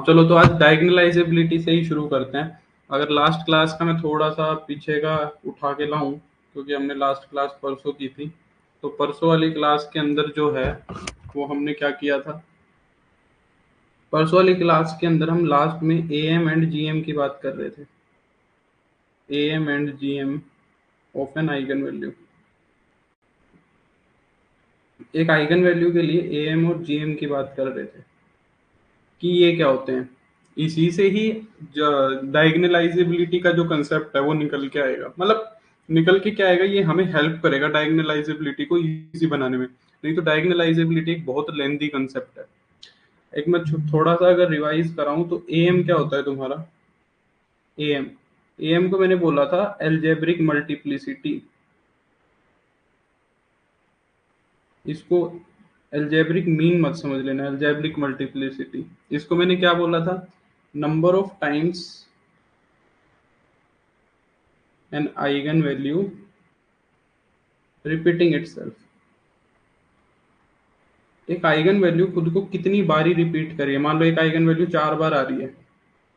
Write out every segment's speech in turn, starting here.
चलो तो आज डायगोनलाइजेबिलिटी से ही शुरू करते हैं। अगर लास्ट क्लास का मैं थोड़ा सा पीछे का उठा के लाऊं, क्योंकि हमने लास्ट क्लास परसों की थी, तो परसों वाली क्लास के अंदर जो है वो हमने क्या किया था। परसों वाली क्लास के अंदर हम लास्ट में A M and G M की बात कर रहे थे। A M and G M of an eigenvalue. एक आइगन वैल्यू के लिए ए एम और जी एम की बात कर रहे थे कि ये क्या होते हैं। इसी से ही डायगोनलाइजेबिलिटी का जो कंसेप्ट है वो निकल के आएगा। मतलब निकल के क्या आएगा, ये हमें हेल्प करेगा डायगोनलाइजेबिलिटी को इजी बनाने में। नहीं तो डायगोनलाइजेबिलिटी एक बहुत लेंथी कंसेप्ट है। एक मैं थोड़ा सा अगर रिवाइज कराऊं तो ए एम क्या होता है तुम्हारा। ए एम, ए एम को मैंने बोला था एल्जेब्रिक मल्टीप्लिसिटी। इसको एल्जेब्रिक मीन मत समझ लेना, एल्जेब्रिक मल्टीप्लिसिटी। इसको मैंने क्या बोला था, number of times an eigen value repeating itself. एक आइगन वैल्यू खुद को कितनी बारी रिपीट करिए। मान लो एक आइगन वैल्यू 4 बार आ रही है,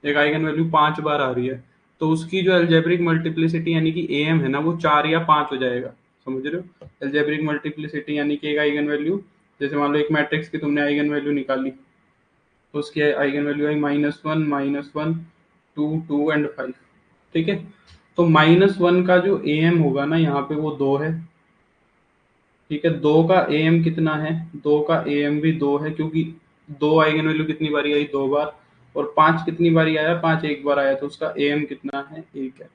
एक आइगन वैल्यू 5 बार आ रही है, तो उसकी जो एल्जेब्रिक मल्टीप्लिसिटी यानी कि एम है ना, वो 4 या 5 हो जाएगा। समझ रहे हो, एल्जेब्रिक मल्टीप्लिसिटी यानी कि एक आइगन वैल्यू, जैसे मान लो एक मैट्रिक्स की तुमने आइगन वैल्यू निकाली, तो उसकी आइगन वैल्यू आई -1, -1, 2, 2 एंड 5। ठीक है, तो -1 का जो ए एम होगा ना यहाँ पे वो 2 है। ठीक है, 2 का ए एम कितना है, 2 का ए एम भी 2 है, क्योंकि 2 आइगन वैल्यू कितनी बारी आई, 2 बार। और 5 कितनी बारी आया, 5 एक बार आया, तो उसका ए एम कितना है, 1 है।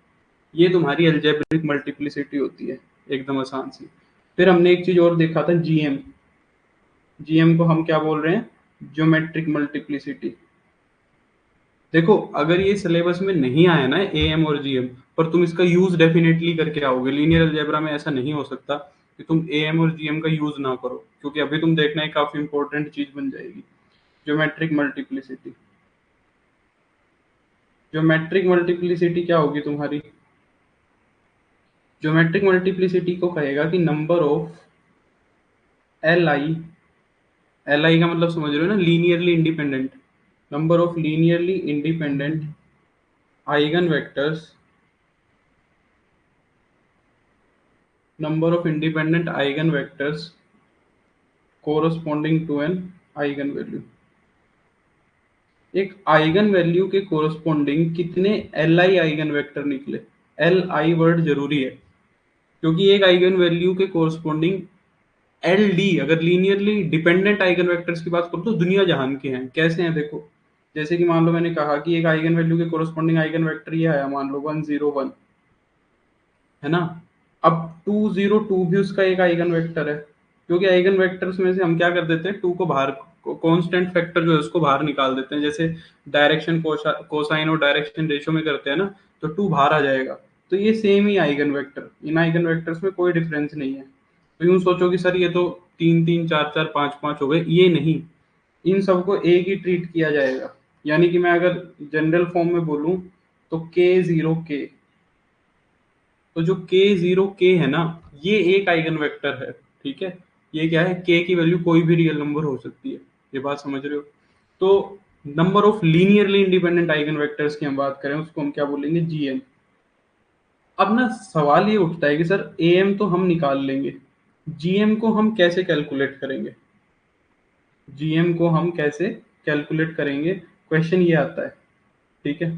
ये तुम्हारी एल्जेब्रिक मल्टीप्लिसिटी होती है, एकदम आसान सी। फिर हमने एक चीज और देखा था, जीएम। जीएम को हम क्या बोल रहे हैं, ज्योमेट्रिक मल्टीप्लिसिटी। देखो अगर ये सिलेबस में नहीं आया ना ए एम और जी एम, पर तुम इसका यूज डेफिनेटली करके आओगे। लीनियर अलजेब्रा में ऐसा नहीं हो सकता कि तुम ए एम और जी एम का यूज ना करो, क्योंकि अभी तुम देखना है काफी इंपॉर्टेंट चीज बन जाएगी, ज्योमेट्रिक मल्टीप्लिसिटी। ज्योमेट्रिक मल्टीप्लिसिटी क्या होगी तुम्हारी, ज्योमेट्रिक मल्टीप्लिसिटी को कहेगा कि number of L I, L I का मतलब समझ रहे हो ना, linearly independent, number of linearly independent eigen vectors, number of independent eigenvectors corresponding to an eigenvalue। एक आइगन वैल्यू के कोरस्पॉन्डिंग कितने एल आई आइगन वेक्टर निकले। एल आई वर्ड जरूरी है, क्योंकि एक आइगन वैल्यू के कोरस्पॉन्डिंग एल डी, अगर लीनियरली डिपेंडेंट आइगन वेक्टर्स की बात करूं तो दुनिया जहान के हैं। कैसे हैं देखो, जैसे कि मान लो मैंने कहा कि एक आइगन वैल्यू के कोरस्पॉन्डिंग आइगन वेक्टर ये आया, मान लो 101, है ना। अब 202 भी उसका एक आइगन वेक्टर है, क्योंकि आइगन वेक्टर्स में से हम क्या कर देते हैं, 2 को बाहर, कांस्टेंट फैक्टर जो है उसको बाहर निकाल देते हैं। जैसे डायरेक्शन कोसाइन और डायरेक्शन रेशियो में करते हैं ना, तो 2 बाहर आ जाएगा। तो ये सेम ही आइगन वेक्टर, इन आइगन वेक्टर्स में कोई डिफरेंस नहीं है। तो यूं सोचो कि सर ये तो 3 3 4 4 5 5 हो गए, ये नहीं, इन सबको एक ही ट्रीट किया जाएगा। यानी कि मैं अगर जनरल फॉर्म में बोलूं तो K0K, तो जो K0K है ना, ये एक आइगन वेक्टर है। ठीक है, ये क्या है, K की वैल्यू कोई भी रियल नंबर हो सकती है। ये बात समझ रहे हो। तो number of linearly independent eigen vectors की हम बात करें, उसको हम क्या बोलेंगे, जीएम। अब ना सवाल ये उठता है कि सर एएम तो हम निकाल लेंगे, जीएम को हम कैसे कैलकुलेट करेंगे, जीएम को हम कैसे कैलकुलेट करेंगे, क्वेश्चन ये आता है। ठीक है,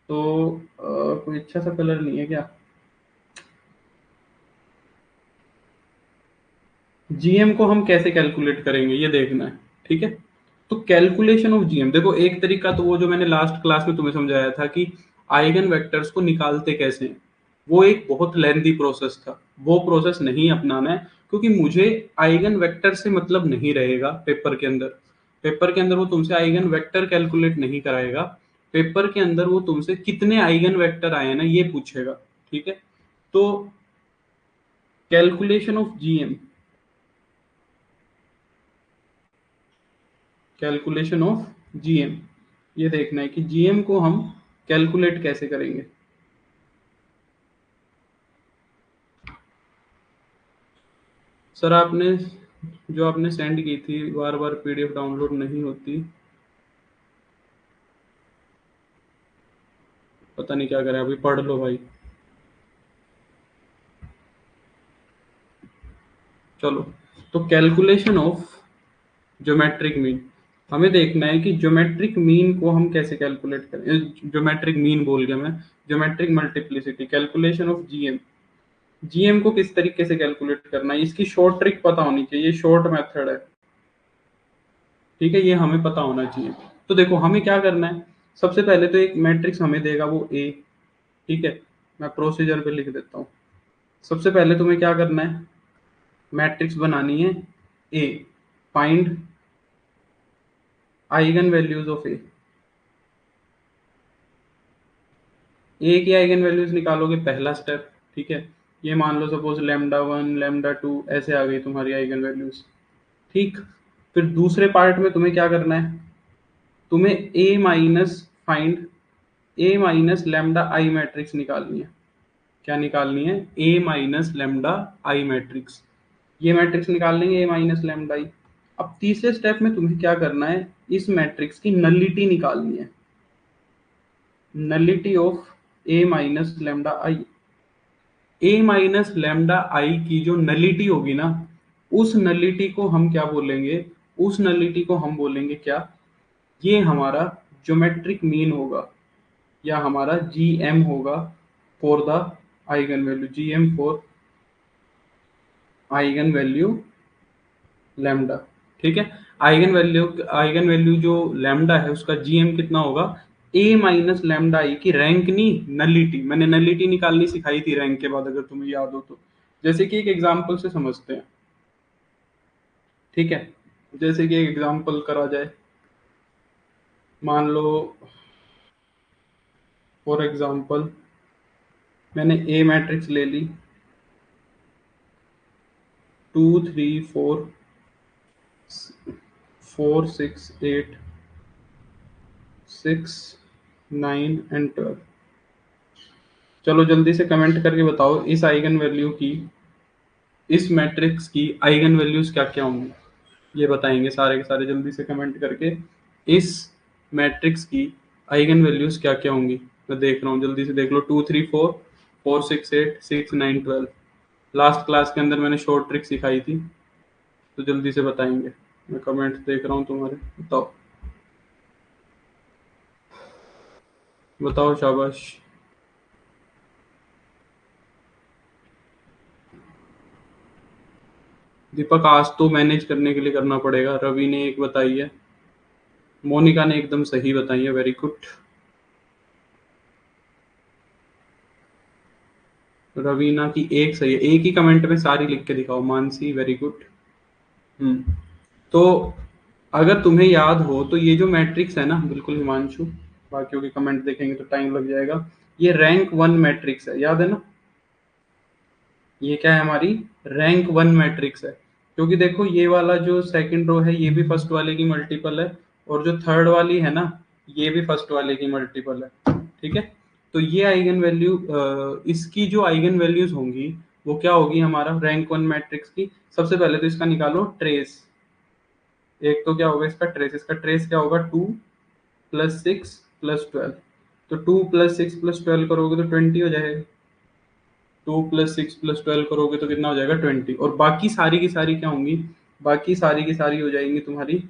तो कोई अच्छा सा कलर नहीं है क्या, जीएम को हम कैसे कैलकुलेट करेंगे ये देखना है। ठीक है, तो कैलकुलेशन ऑफ जीएम देखो, एक तरीका तो वो जो मैंने लास्ट क्लास में तुम्हें समझाया था कि आइगन वेक्टर्स को निकालते कैसे हैं, वो एक बहुत लेंथी प्रोसेस था। वो प्रोसेस नहीं अपनाना है, क्योंकि मुझे आइगन वेक्टर से मतलब नहीं रहेगा पेपर के अंदर। पेपर के अंदर वो तुमसे आइगन वेक्टर कैलकुलेट नहीं कराएगा, पेपर के अंदर वो तुमसे कितने आइगन वेक्टर आए ना ये पूछेगा। ठीक है, तो calculation of GM, calculation of GM, ये देखना है कि जीएम को हम कैलकुलेट कैसे करेंगे। सर आपने जो आपने सेंड की थी, बार बार पीडीएफ डाउनलोड नहीं होती, पता नहीं क्या करें, अभी पढ़ लो भाई। चलो, तो कैलकुलेशन ऑफ ज्योमेट्रिक मीन, हमें देखना है कि ज्योमेट्रिक मीन को हम कैसे कैलकुलेट करें। ज्योमेट्रिक मीन बोल गया मैं, geometric multiplicity, calculation of GM. GM को किस तरीके से कैलकुलेट करना है, इसकी शॉर्ट ट्रिक पता होनी चाहिए, ये शॉर्ट मेथड है, ठीक है, ये हमें पता होना चाहिए। तो देखो हमें क्या करना है, सबसे पहले तो एक मैट्रिक्स हमें देगा वो ए, ठीक है, मैं प्रोसीजर पे लिख देता हूँ। सबसे पहले तुम्हें क्या करना है, मैट्रिक्स बनानी है ए, find eigen values of A की आइगन वैल्यूज निकालोगे, पहला स्टेप, ठीक है। ये मान लो सपोज लैम्डा 1 लैम्डा 2 ऐसे आ गई तुम्हारी आइगन वैल्यूज, ठीक। फिर दूसरे पार्ट में तुम्हें क्या करना है, तुम्हें ए माइनस फाइंड ए माइनस लैम्डा आई मैट्रिक्स निकालनी है। क्या निकालनी है, ए माइनस लैम्डा आई मैट्रिक्स। ये मैट्रिक्स निकाल लेंगे ए माइनस लैम्डा आई। अब तीसरे स्टेप में तुम्हें क्या करना है, इस मैट्रिक्स की नलिटी निकालनी है, nullity of A minus lambda I. A minus lambda I की जो नलिटी होगी ना, उस नलिटी को हम क्या बोलेंगे, उस नलिटी को हम बोलेंगे क्या, ये हमारा ज्योमेट्रिक मीन होगा, या हमारा जीएम होगा for the eigen value, GM for eigen value lambda, ठीक है। आइगन वैल्यू जो लैम्डा है उसका जीएम कितना होगा, ए माइनस लैम्डा आई की रैंक नहीं, नलिटी, मैंने नलिटी निकालनी सिखाई थी रैंक के बाद, अगर तुम्हें याद हो तो। जैसे कि एक एग्जांपल से समझते हैं, ठीक है, जैसे कि एक एग्जांपल करा जाए, मान लो फॉर एग्जांपल मैंने ए मैट्रिक्स ले ली, 2 3 4 4 6 8 6 9 एंड 12। चलो जल्दी से कमेंट करके बताओ इस आइगन वैल्यू की, इस मैट्रिक्स की आइगन वैल्यूज क्या क्या होंगी, ये बताएंगे सारे के सारे, जल्दी से कमेंट करके इस मैट्रिक्स की आइगन वैल्यूज क्या क्या होंगी। मैं देख रहा हूँ, जल्दी से देख लो, 2 3 4 4 6 8 6 9 12। लास्ट क्लास के अंदर मैंने शॉर्ट ट्रिक सिखाई थी, तो जल्दी से बताएंगे। मैं कमेंट देख रहा हूँ तुम्हारे, बताओ बताओ, शाबाश। दीपक आज तो मैनेज करने के लिए करना पड़ेगा, रवि ने एक बताई है, मोनिका ने एकदम सही बताई है, वेरी गुड। रवीना की एक सही है, एक ही कमेंट में सारी लिख के दिखाओ, मानसी वेरी गुड। तो अगर तुम्हें याद हो तो ये जो मैट्रिक्स है ना, बिल्कुल हिमांशु, बाकियों के कमेंट देखेंगे तो टाइम लग जाएगा, ये रैंक 1 मैट्रिक्स है, याद है ना, ये क्या है हमारी रैंक 1 मैट्रिक्स है। क्योंकि देखो ये वाला जो सेकंड रो है ये भी फर्स्ट वाले की मल्टीपल है, और जो थर्ड वाली है ना ये भी फर्स्ट वाले की मल्टीपल है, ठीक है। तो ये आइगन वैल्यू, इसकी जो आइगन वैल्यूज होंगी वो क्या होगी हमारा रैंक 1 मैट्रिक्स की। सबसे पहले तो इसका निकालो ट्रेस, एक तो क्या होगा इसका ट्रेस, इसका ट्रेस क्या होगा, 2 + 6 + 12। तो 2 + 6 + 12 करोगे तो 20 हो जाएगा, 2 + 6 + 12 करोगे तो कितना हो जाएगा 20, और बाकी सारी की सारी क्या होंगी, बाकी सारी की सारी हो जाएंगी तुम्हारी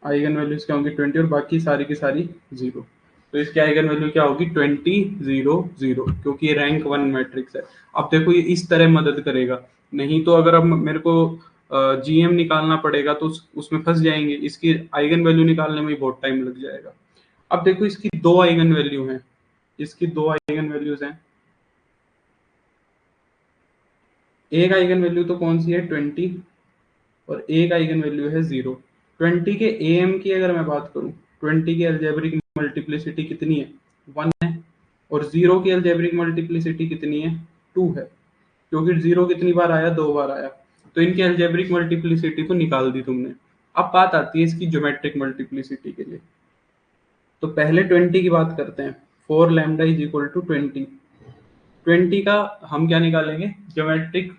आइगन वैल्यूज क्या होंगी 20, और बाकी सारी की सारी 0। तो इसकी आइगन वैल्यू क्या होगी 20 0 0, क्योंकि ये रैंक 1 मैट्रिक्स है। अब देखो ये इस तरह मदद करेगा, नहीं तो अगर अब मेरे को जीएम निकालना पड़ेगा तो उसमें फंस जाएंगे, इसकी आइगन वैल्यू निकालने में ही बहुत टाइम लग जाएगा। अब देखो इसकी दो आइगन वैल्यू हैं, इसकी दो आइगन वैल्यूज हैं, एक आइगन वैल्यू तो कौन सी है 20, और एक आइगन वैल्यू है 0। 20 के एम की अगर मैं बात करूं, 20 की अलजेब्रिक मल्टीप्लिसिटी कितनी है 1 है, और 0 की अलजेब्रिक मल्टीप्लिसिटी कितनी है 2 है, क्योंकि 0 कितनी बार आया 2 बार आया, तो इनकी अलजेब्रिक मल्टीप्लिसिटी तो निकाल दी तुमने। अब बात आती है इसकी ज्योमेट्रिक मल्टीप्लिसिटी के लिए, तो पहले 20 की बात करते हैं, 4 लैम्डा इज इक्वल टू 20। 20 का हम क्या निकालेंगे, ज्योमेट्रिक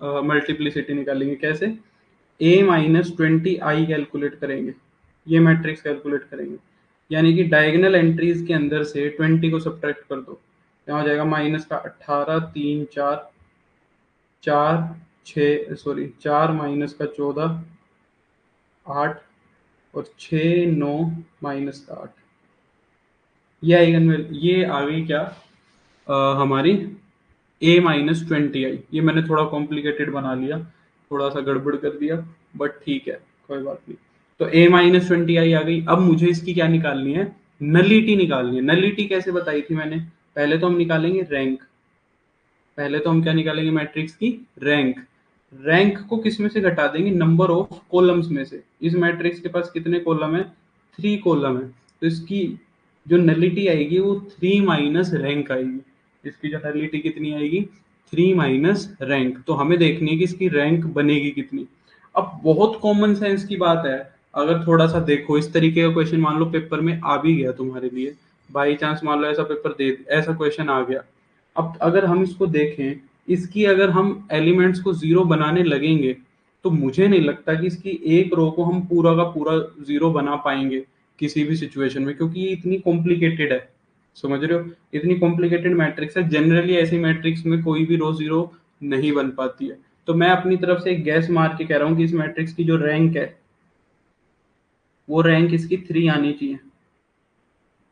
मल्टीप्लिसिटी निकालेंगे, कैसे, a - 20 आई कैलकुलेट करेंगे, ये मैट्रिक्स कैलकुलेट करेंगे। यानी कि डायगोनल एंट्रीज के अंदर से 20 को सब्ट्रैक्ट कर दो, यहाँ हो जाएगा माइनस का 18, 3 4, 4 6 सॉरी 4 माइनस का 14, 8 और 6 9 माइनस का 8। ये आइगन वैल्यू ये आ गई क्या हमारी a-20 आई। ये मैंने थोड़ा कॉम्प्लिकेटेड बना लिया, थोड़ा सा गड़बड़ कर दिया, बट ठीक है कोई बात नहीं। तो a-20 आई आ गई। अब मुझे इसकी क्या निकालनी है, नलिटी निकालनी है। नलिटी कैसे बताई थी मैंने, पहले तो हम निकालेंगे रैंक, पहले तो हम क्या निकालेंगे मैट्रिक्स की रैंक। रैंक को किस में से घटा देंगे, नंबर ऑफ कॉलम्स में से। इस मैट्रिक्स के पास कितने कॉलम है, 3 कॉलम है, तो इसकी जो नलिटी आएगी वो 3 माइनस रैंक आएगी। इसकी जो नलिटी कितनी आएगी, 3 माइनस रैंक। तो हमें देखनी है कि इसकी रैंक बनेगी कितनी। अब बहुत कॉमन सेंस की बात है, अगर थोड़ा सा देखो इस तरीके का क्वेश्चन मान लो पेपर में आ भी गया तुम्हारे लिए, बाई चांस मान लो ऐसा पेपर दे ऐसा क्वेश्चन आ गया। अब अगर हम इसको देखें, इसकी अगर हम एलिमेंट्स को जीरो बनाने लगेंगे तो मुझे नहीं लगता कि इसकी एक रो को हम पूरा का पूरा जीरो बना पाएंगे किसी भी सिचुएशन में, क्योंकि ये इतनी कॉम्प्लिकेटेड है। समझ रहे हो, इतनी कॉम्प्लिकेटेड मैट्रिक्स है, जनरली ऐसी मैट्रिक्स में कोई भी रो जीरो नहीं बन पाती है। तो मैं अपनी तरफ से एक गैस मार के कह रहा हूँ कि इस मैट्रिक्स की जो रैंक है वो रैंक इसकी 3 आनी चाहिए।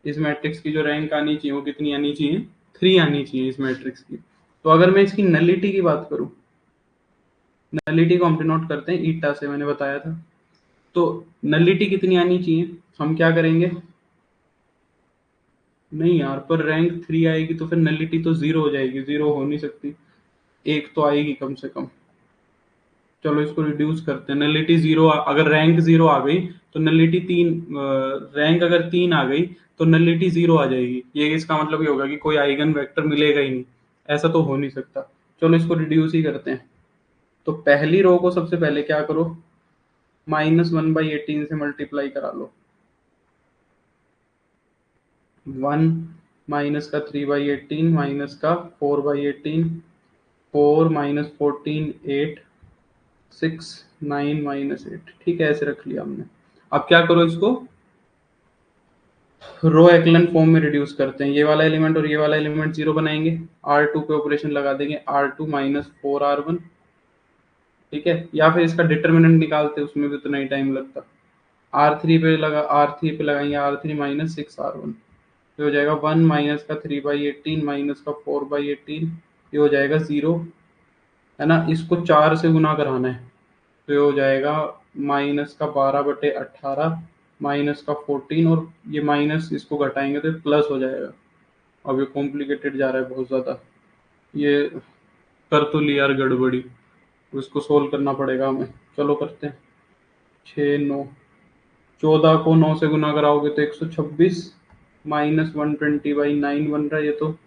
इस मैट्रिक्स की जो रैंक आनी चाहिए वो कितनी आनी चाहिए, 3 आनी चाहिए इस मैट्रिक्स की। तो अगर मैं इसकी नलिटी की बात करूं, नलिटी को हम डिनोट करते हैं ईटा से, मैंने बताया था। तो नलिटी कितनी आनी चाहिए, हम क्या करेंगे, नहीं यार पर रैंक 3 आएगी तो फिर नलिटी तो 0 हो जाएगी, 0 हो नहीं सकती, एक तो आएगी कम से कम। चलो इसको रिड्यूस करते हैं, नलिटी 0 अगर रैंक 0 आ गई तो नलिटी 3, रैंक अगर 3 आ गई तो नलिटी 0 आ जाएगी। ये इसका मतलब ये होगा कि कोई आइगन वेक्टर मिलेगा ही नहीं, ऐसा तो हो नहीं सकता। चलो इसको रिड्यूस ही करते हैं। तो पहली रो को सबसे पहले क्या करो, -1/18 से मल्टीप्लाई करा लो। 1 माइनस का 3/18 माइनस का 4/18, 4 माइनस 14 8, 6 9 माइनस 8। ठीक है, ऐसे रख लिया हमने। अब क्या करो, इसको रो एक्लन फॉर्म में रिड्यूस करते हैं। ये वाला एलिमेंट और ये वाला एलिमेंट जीरो बनाएंगे, R2 पे ऑपरेशन लगा देंगे, R2 माइनस 4R1। ठीक है, या फिर इसका डिटर्मिनेंट निकालते, उसमें भी उतना ही टाइम लगता। R3 पे लगाएंगे R3 माइनस 6R1, ये हो जाएगा 1 माइनस का 3/18 माइनस का 4/18, ये हो जाएगा 0, है ना। इसको 4 से गुना कराना है, तो ये हो जाएगा माइनस का 12/18 माइनस का 14, और ये माइनस इसको घटाएंगे तो प्लस हो जाएगा। अब ये कॉम्प्लिकेटेड जा रहा है बहुत ज़्यादा, ये कर तो लिया यार गड़बड़ी, उसको सोल्व करना पड़ेगा हमें। चलो करते हैं। 6 9, 14 को 9 से गुना कराओगे तो 126 -120/9 बन रहा है ये तो,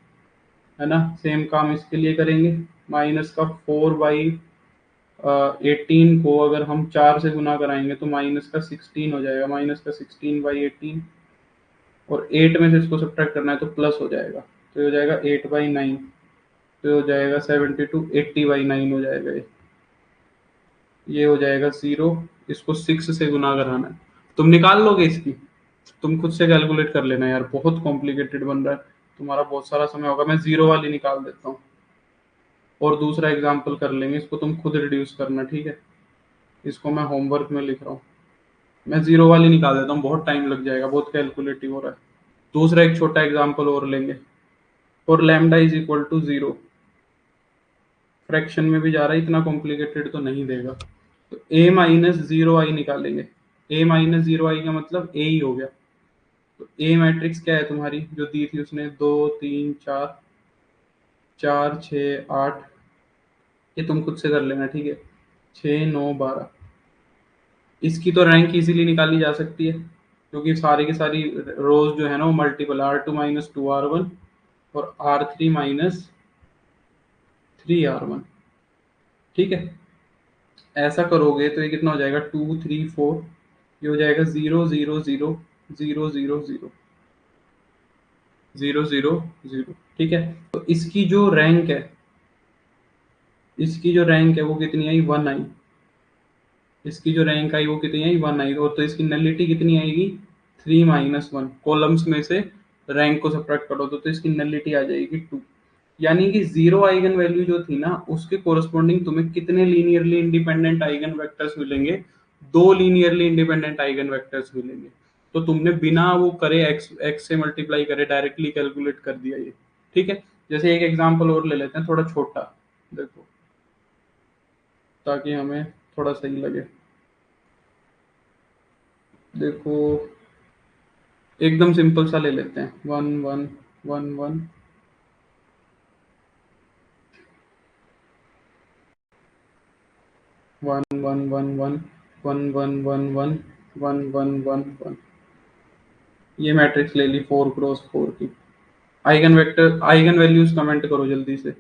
है ना। सेम काम इसके लिए करेंगे, माइनस का 4/18 को अगर हम 4 से गुना कराएंगे तो माइनस का 16 हो जाएगा, -16/18, और 8 में से इसको सब्ट्रैक्ट करना है तो प्लस हो जाएगा, तो ये हो जाएगा 8/9, तो ये हो जाएगा 72, 80/9 हो जाएगा ये हो जाएगा 0। इसको 6 से गुना कराना है, तुम निकाल लोगे इसकी, तुम खुद से कैलकुलेट कर लेना यार, बहुत कॉम्प्लिकेटेड बन रहा है, तुम्हारा बहुत सारा समय होगा। मैं जीरो वाली निकाल देता हूँ और दूसरा एग्जाम्पल कर लेंगे, इसको तुम खुद रिड्यूस करना, ठीक है। इसको मैं होमवर्क में लिख रहा हूँ, मैं जीरो वाली निकाल देता हूँ, बहुत टाइम लग जाएगा, बहुत कैलकुलेटिव हो रहा है। दूसरा एक छोटा एग्जाम्पल और लेंगे, और lambda is equal to 0, fraction में भी जा रहा है, इतना कॉम्प्लिकेटेड तो नहीं देगा। तो a-0i निकालेंगे, a-0i का मतलब a ही हो गया। तो ए मैट्रिक्स क्या है तुम्हारी जो दी थी उसने, 2 3 4, 4 6 8, ये तुम खुद से कर लेना, ठीक है। 6 9 12, इसकी तो रैंक इजीली निकाली जा सकती है, क्योंकि सारी की सारी रोज जो है ना वो मल्टीपल, R2 माइनस 2R1 और R3 माइनस 3R1। ठीक है, ऐसा करोगे तो ये कितना हो जाएगा, 2 3 4, ये हो जाएगा 0 0 0 0 0 0 0 0 0। ठीक है, तो इसकी जो रैंक है, इसकी जो रैंक है वो कितनी आई, 1 आई। इसकी जो रैंक आई वो कितनी आई, 1 आई, और तो इसकी नलिटी कितनी आएगी, 3 - 1 कॉलम्स में से रैंक को सब्ट्रैक्ट करो तो इसकी नलिटी आ जाएगी 2। यानी कि जीरो आइगन वैल्यू जो थी ना उसके कोरस्पॉन्डिंग तुम्हें कितने लीनियरली इंडिपेंडेंट आइगन वेक्टर्स मिलेंगे? 2 लीनियरली इंडिपेंडेंट आइगन वेक्टर्स मिलेंगे। तो तुमने बिना वो करे एक्स से मल्टीप्लाई करे डायरेक्टली कैलकुलेट कर दिया ये। ठीक है, जैसे एक एग्जांपल और ले लेते हैं थोड़ा छोटा, देखो ताकि हमें थोड़ा सही लगे। देखो एकदम सिंपल सा ले लेते हैं 1 1 1 1 1 1 1 1 1 1 1 1 1 1। ये मैट्रिक्स ले ली 4 × 4 की। Eigen vector eigen values comment करो जल्दी से।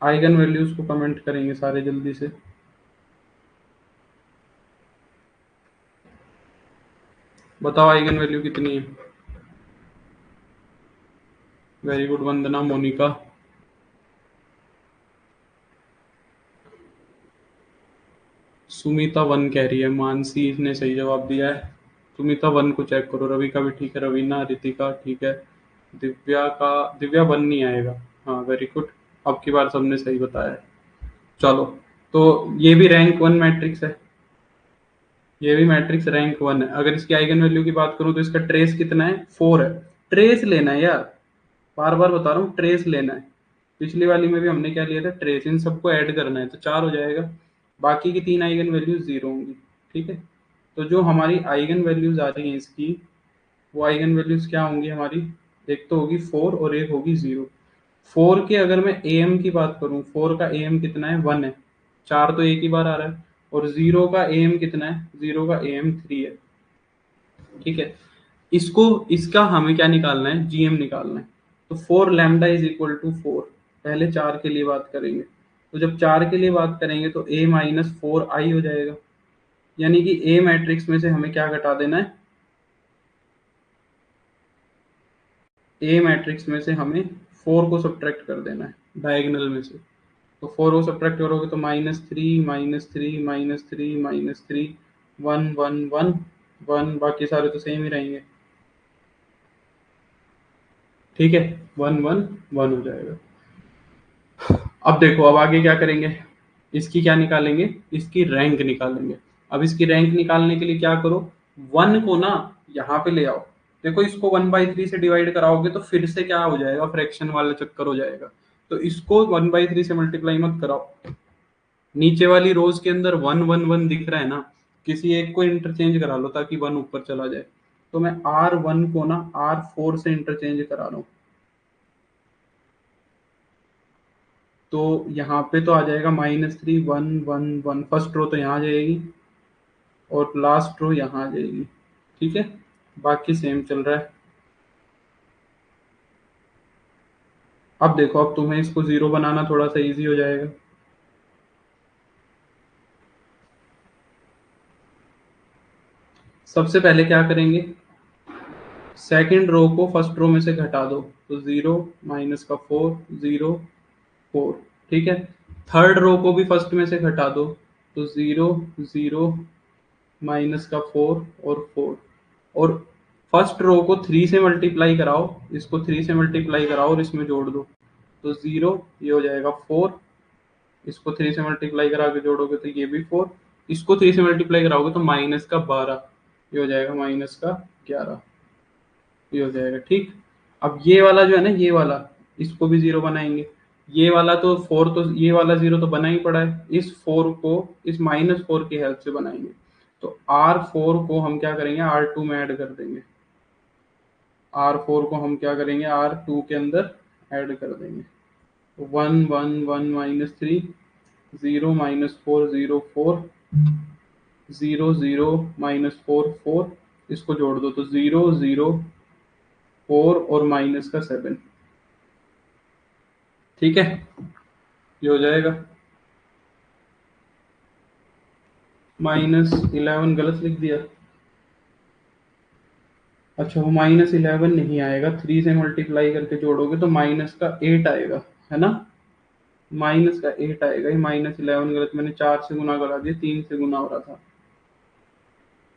आइगन वैल्यूज को कमेंट करेंगे सारे जल्दी से। बताओ आइगन वैल्यू कितनी है? वेरी गुड वंदना, मोनिका। सुमिता 1 कह रही है, मानसी ने सही जवाब दिया है। सुमिता 1 को चेक करो, रवि का भी ठीक है, रवीना, रितिका ठीक है, दिव्या 1 नहीं आएगा। हाँ वेरी गुड, अब की बार सबने सही बताया है। चलो, तो ये भी रैंक 1 मैट्रिक्स है, ये भी मैट्रिक्स रैंक 1 है। अगर इसकी आइगन वैल्यू की बात करूं तो इसका ट्रेस कितना है? 4 है। ट्रेस लेना है यार, बार बार बता रहा हूँ, ट्रेस लेना है। पिछली वाली में भी हमने क्या लिया था? ट्रेस। इन सबको ऐड करना है तो 4 हो जाएगा, बाकी की 3 आइगन वैल्यूज 0 होंगी। ठीक है, तो जो हमारी आइगन वैल्यूज आ रही हैं इसकी, वो आइगन वैल्यूज क्या होंगी हमारी? एक तो होगी 4 और एक होगी 0। 4 के अगर मैं एम की बात करूं, 4 का एम कितना है? 1 है। 4 तो एक ही बार आ रहा है। और 0 का एम कितना है? 0 का एम 3 है। ठीक है, इसको इसका हमें क्या निकालना है? जीएम निकालना है। तो 4 लैम्डा इज इक्वल टू 4। पहले 4 के लिए बात करेंगे, तो जब 4 के लिए बात करेंगे तो a - 4i हो जाएगा। यानी कि ए मैट्रिक्स में से हमें क्या घटा देना है? ए मैट्रिक्स में से हमें 4 को सब्ट्रैक्ट कर देना है डायगोनल में से। तो 4 को सब्ट्रैक्ट करोगे तो -3 -3 -3 -3 1 1 1 1, बाकी सारे तो सेम ही रहेंगे। ठीक है, 1 1 1 हो जाएगा। अब देखो, अब आगे क्या करेंगे? इसकी क्या निकालेंगे? इसकी रैंक निकालेंगे। अब इसकी रैंक निकालने के लिए क्या करो? 1 को ना यहाँ पे ले आओ। देखो इसको 1/3 से डिवाइड कराओगे तो फिर से क्या हो जाएगा? फ्रैक्शन वाला चक्कर हो जाएगा। तो इसको 1/3 से मल्टीप्लाई मत कराओ। नीचे वाली रोज के अंदर 1 1 1 दिख रहा है ना, किसी एक को इंटरचेंज करा लो ताकि 1 ऊपर चला जाए। तो मैं R1 को ना R4 से इंटरचेंज करा रहा हूँ। तो यहाँ पे तो आ जाएगा -3 1 1 1। फर्स्ट रो तो यहाँ आ जाएगी और लास्ट रो यहाँ आ जाएगी। ठीक है, बाकी सेम चल रहा है। अब देखो, अब तुम्हें इसको 0 बनाना थोड़ा सा इजी हो जाएगा। सबसे पहले क्या करेंगे? सेकंड रो को फर्स्ट रो में से घटा दो, तो 0 -4 0 4। ठीक है, थर्ड रो को भी फर्स्ट में से घटा दो, तो 0 0 -4 और 4। और फर्स्ट रो को 3 से मल्टीप्लाई कराओ, इसको 3 से मल्टीप्लाई कराओ और इसमें जोड़ दो, तो 0, ये हो जाएगा 4। इसको 3 से मल्टीप्लाई करा के जोड़ोगे तो ये भी 4। इसको 3 से मल्टीप्लाई कराओगे तो -12, ये हो जाएगा -11, ये हो जाएगा। ठीक, अब ये वाला जो है ना, ये वाला, इसको भी 0 बनाएंगे। ये वाला तो 4, तो ये वाला 0 तो बना ही पड़ा है। इस 4 को इस -4 की हेल्प से बनाएंगे। तो R4 को हम क्या करेंगे? R2 में ऐड कर देंगे। R4 को हम क्या करेंगे? R2 के अंदर ऐड कर देंगे। 1 1 1 -3 0 -4 0 4 0 0 -4 4। इसको जोड़ दो तो 0 0 4 और माइनस का 7। ठीक है, ये हो जाएगा। -11 गलत लिख दिया। अच्छा, वो -11 नहीं आएगा, 3 से मल्टीप्लाई करके जोड़ोगे तो -8 आएगा, है ना? माइनस का 8 आएगा, ये -11 गलत, मैंने 4 से गुना करा दिया, 3 से गुना हो रहा था।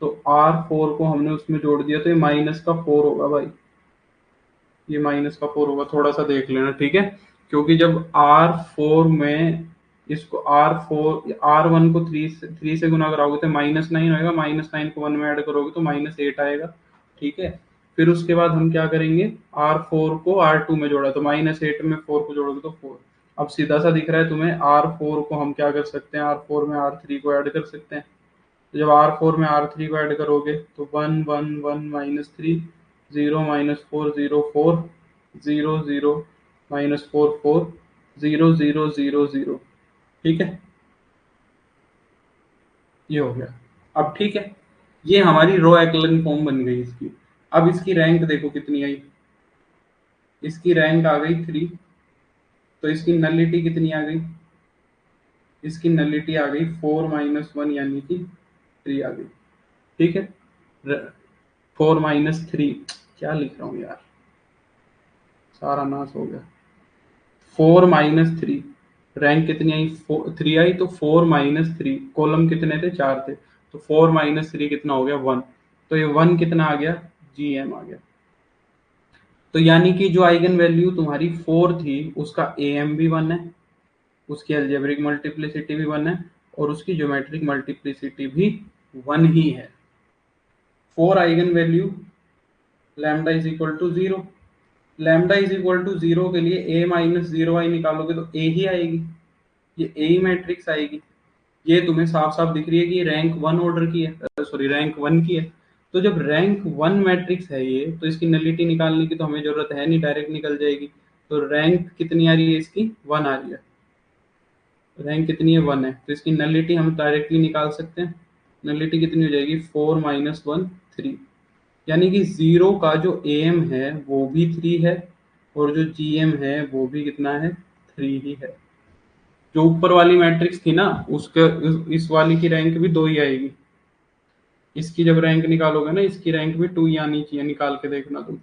तो R4 को हमने उसमें जोड़ दिया, तो ये -4 होगा भाई, ये -4 होगा, थोड़ा सा देख लेना, ठीक है। क्योंकि जब R4 में इसको R1 को 3 से गुना कराओगे तो -9 होएगा, -9 को 1 में ऐड करोगे तो -8 आएगा, ठीक है। फिर उसके बाद हम क्या करेंगे, R4 को R2 में जोड़ा तो -8 में 4 को जोड़ोगे तो 4। अब सीधा सा दिख रहा है तुम्हें, R4 को हम क्या कर सकते हैं, R4 में R3 को ऐड कर सकते हैं। तो जब R4 में R3 को ऐड करोगे तो 1 1 1 -3, 0 -4 0 4, 0 0 -4 4, 0 0 0 0, ठीक है, ये हो गया। अब ठीक है, ये हमारी रो एक्लन फॉर्म बन गई इसकी। अब इसकी रैंक देखो कितनी आई, इसकी रैंक आ गई 3। तो इसकी नलिटी कितनी आ गई, इसकी नलिटी आ गई 4 -1 यानी कि 3 आ गई, ठीक है। 4 - 3, क्या लिख रहा हूँ यार, सारा नाश हो गया। 4 - 3, रैंक कितनी आई, 3 आई, तो 4 - 3, कॉलम कितने थे, 4 थे, तो 4 - 3 कितना हो गया, 1। तो ये 1 कितना आ गया, GM आ गया। तो यानी कि जो आइगन वैल्यू तुम्हारी 4 थी उसका AM भी 1 है, उसकी अलजेब्रिक मल्टीप्लिसिटी भी 1 है, और उसकी ज्योमेट्रिक मल्टीप्लिसिटी भी 1 ही है। 4 eigenvalue, lambda is equal to 0, lambda is equal to 0 के लिए A - 0i निकालोगे तो A ही आएगी, ये ए ही मैट्रिक्स आएगी। ये तुम्हें साफ साफ दिख रही है कि रैंक 1 ऑर्डर की है, सॉरी रैंक 1 की है। तो जब रैंक 1 मैट्रिक्स है ये, तो इसकी नलिटी निकालने की तो हमें जरूरत है नहीं, डायरेक्ट निकल जाएगी। तो रैंक कितनी आ रही है इसकी, 1 आ रही है, रैंक कितनी है, 1 है, तो इसकी नलिटी हम डायरेक्टली निकाल सकते हैं। नलिटी कितनी हो जाएगी, 4 - 1 3, यानी कि 0 का जो AM है वो भी 3 है, और जो GM है वो भी कितना है, 3 ही है। जो ऊपर वाली मैट्रिक्स थी ना, उसके इस वाली की रैंक भी 2 ही आएगी। इसकी जब रैंक निकालोगे ना, इसकी रैंक भी 2 ही आनी चाहिए, निकाल के देखना तुम।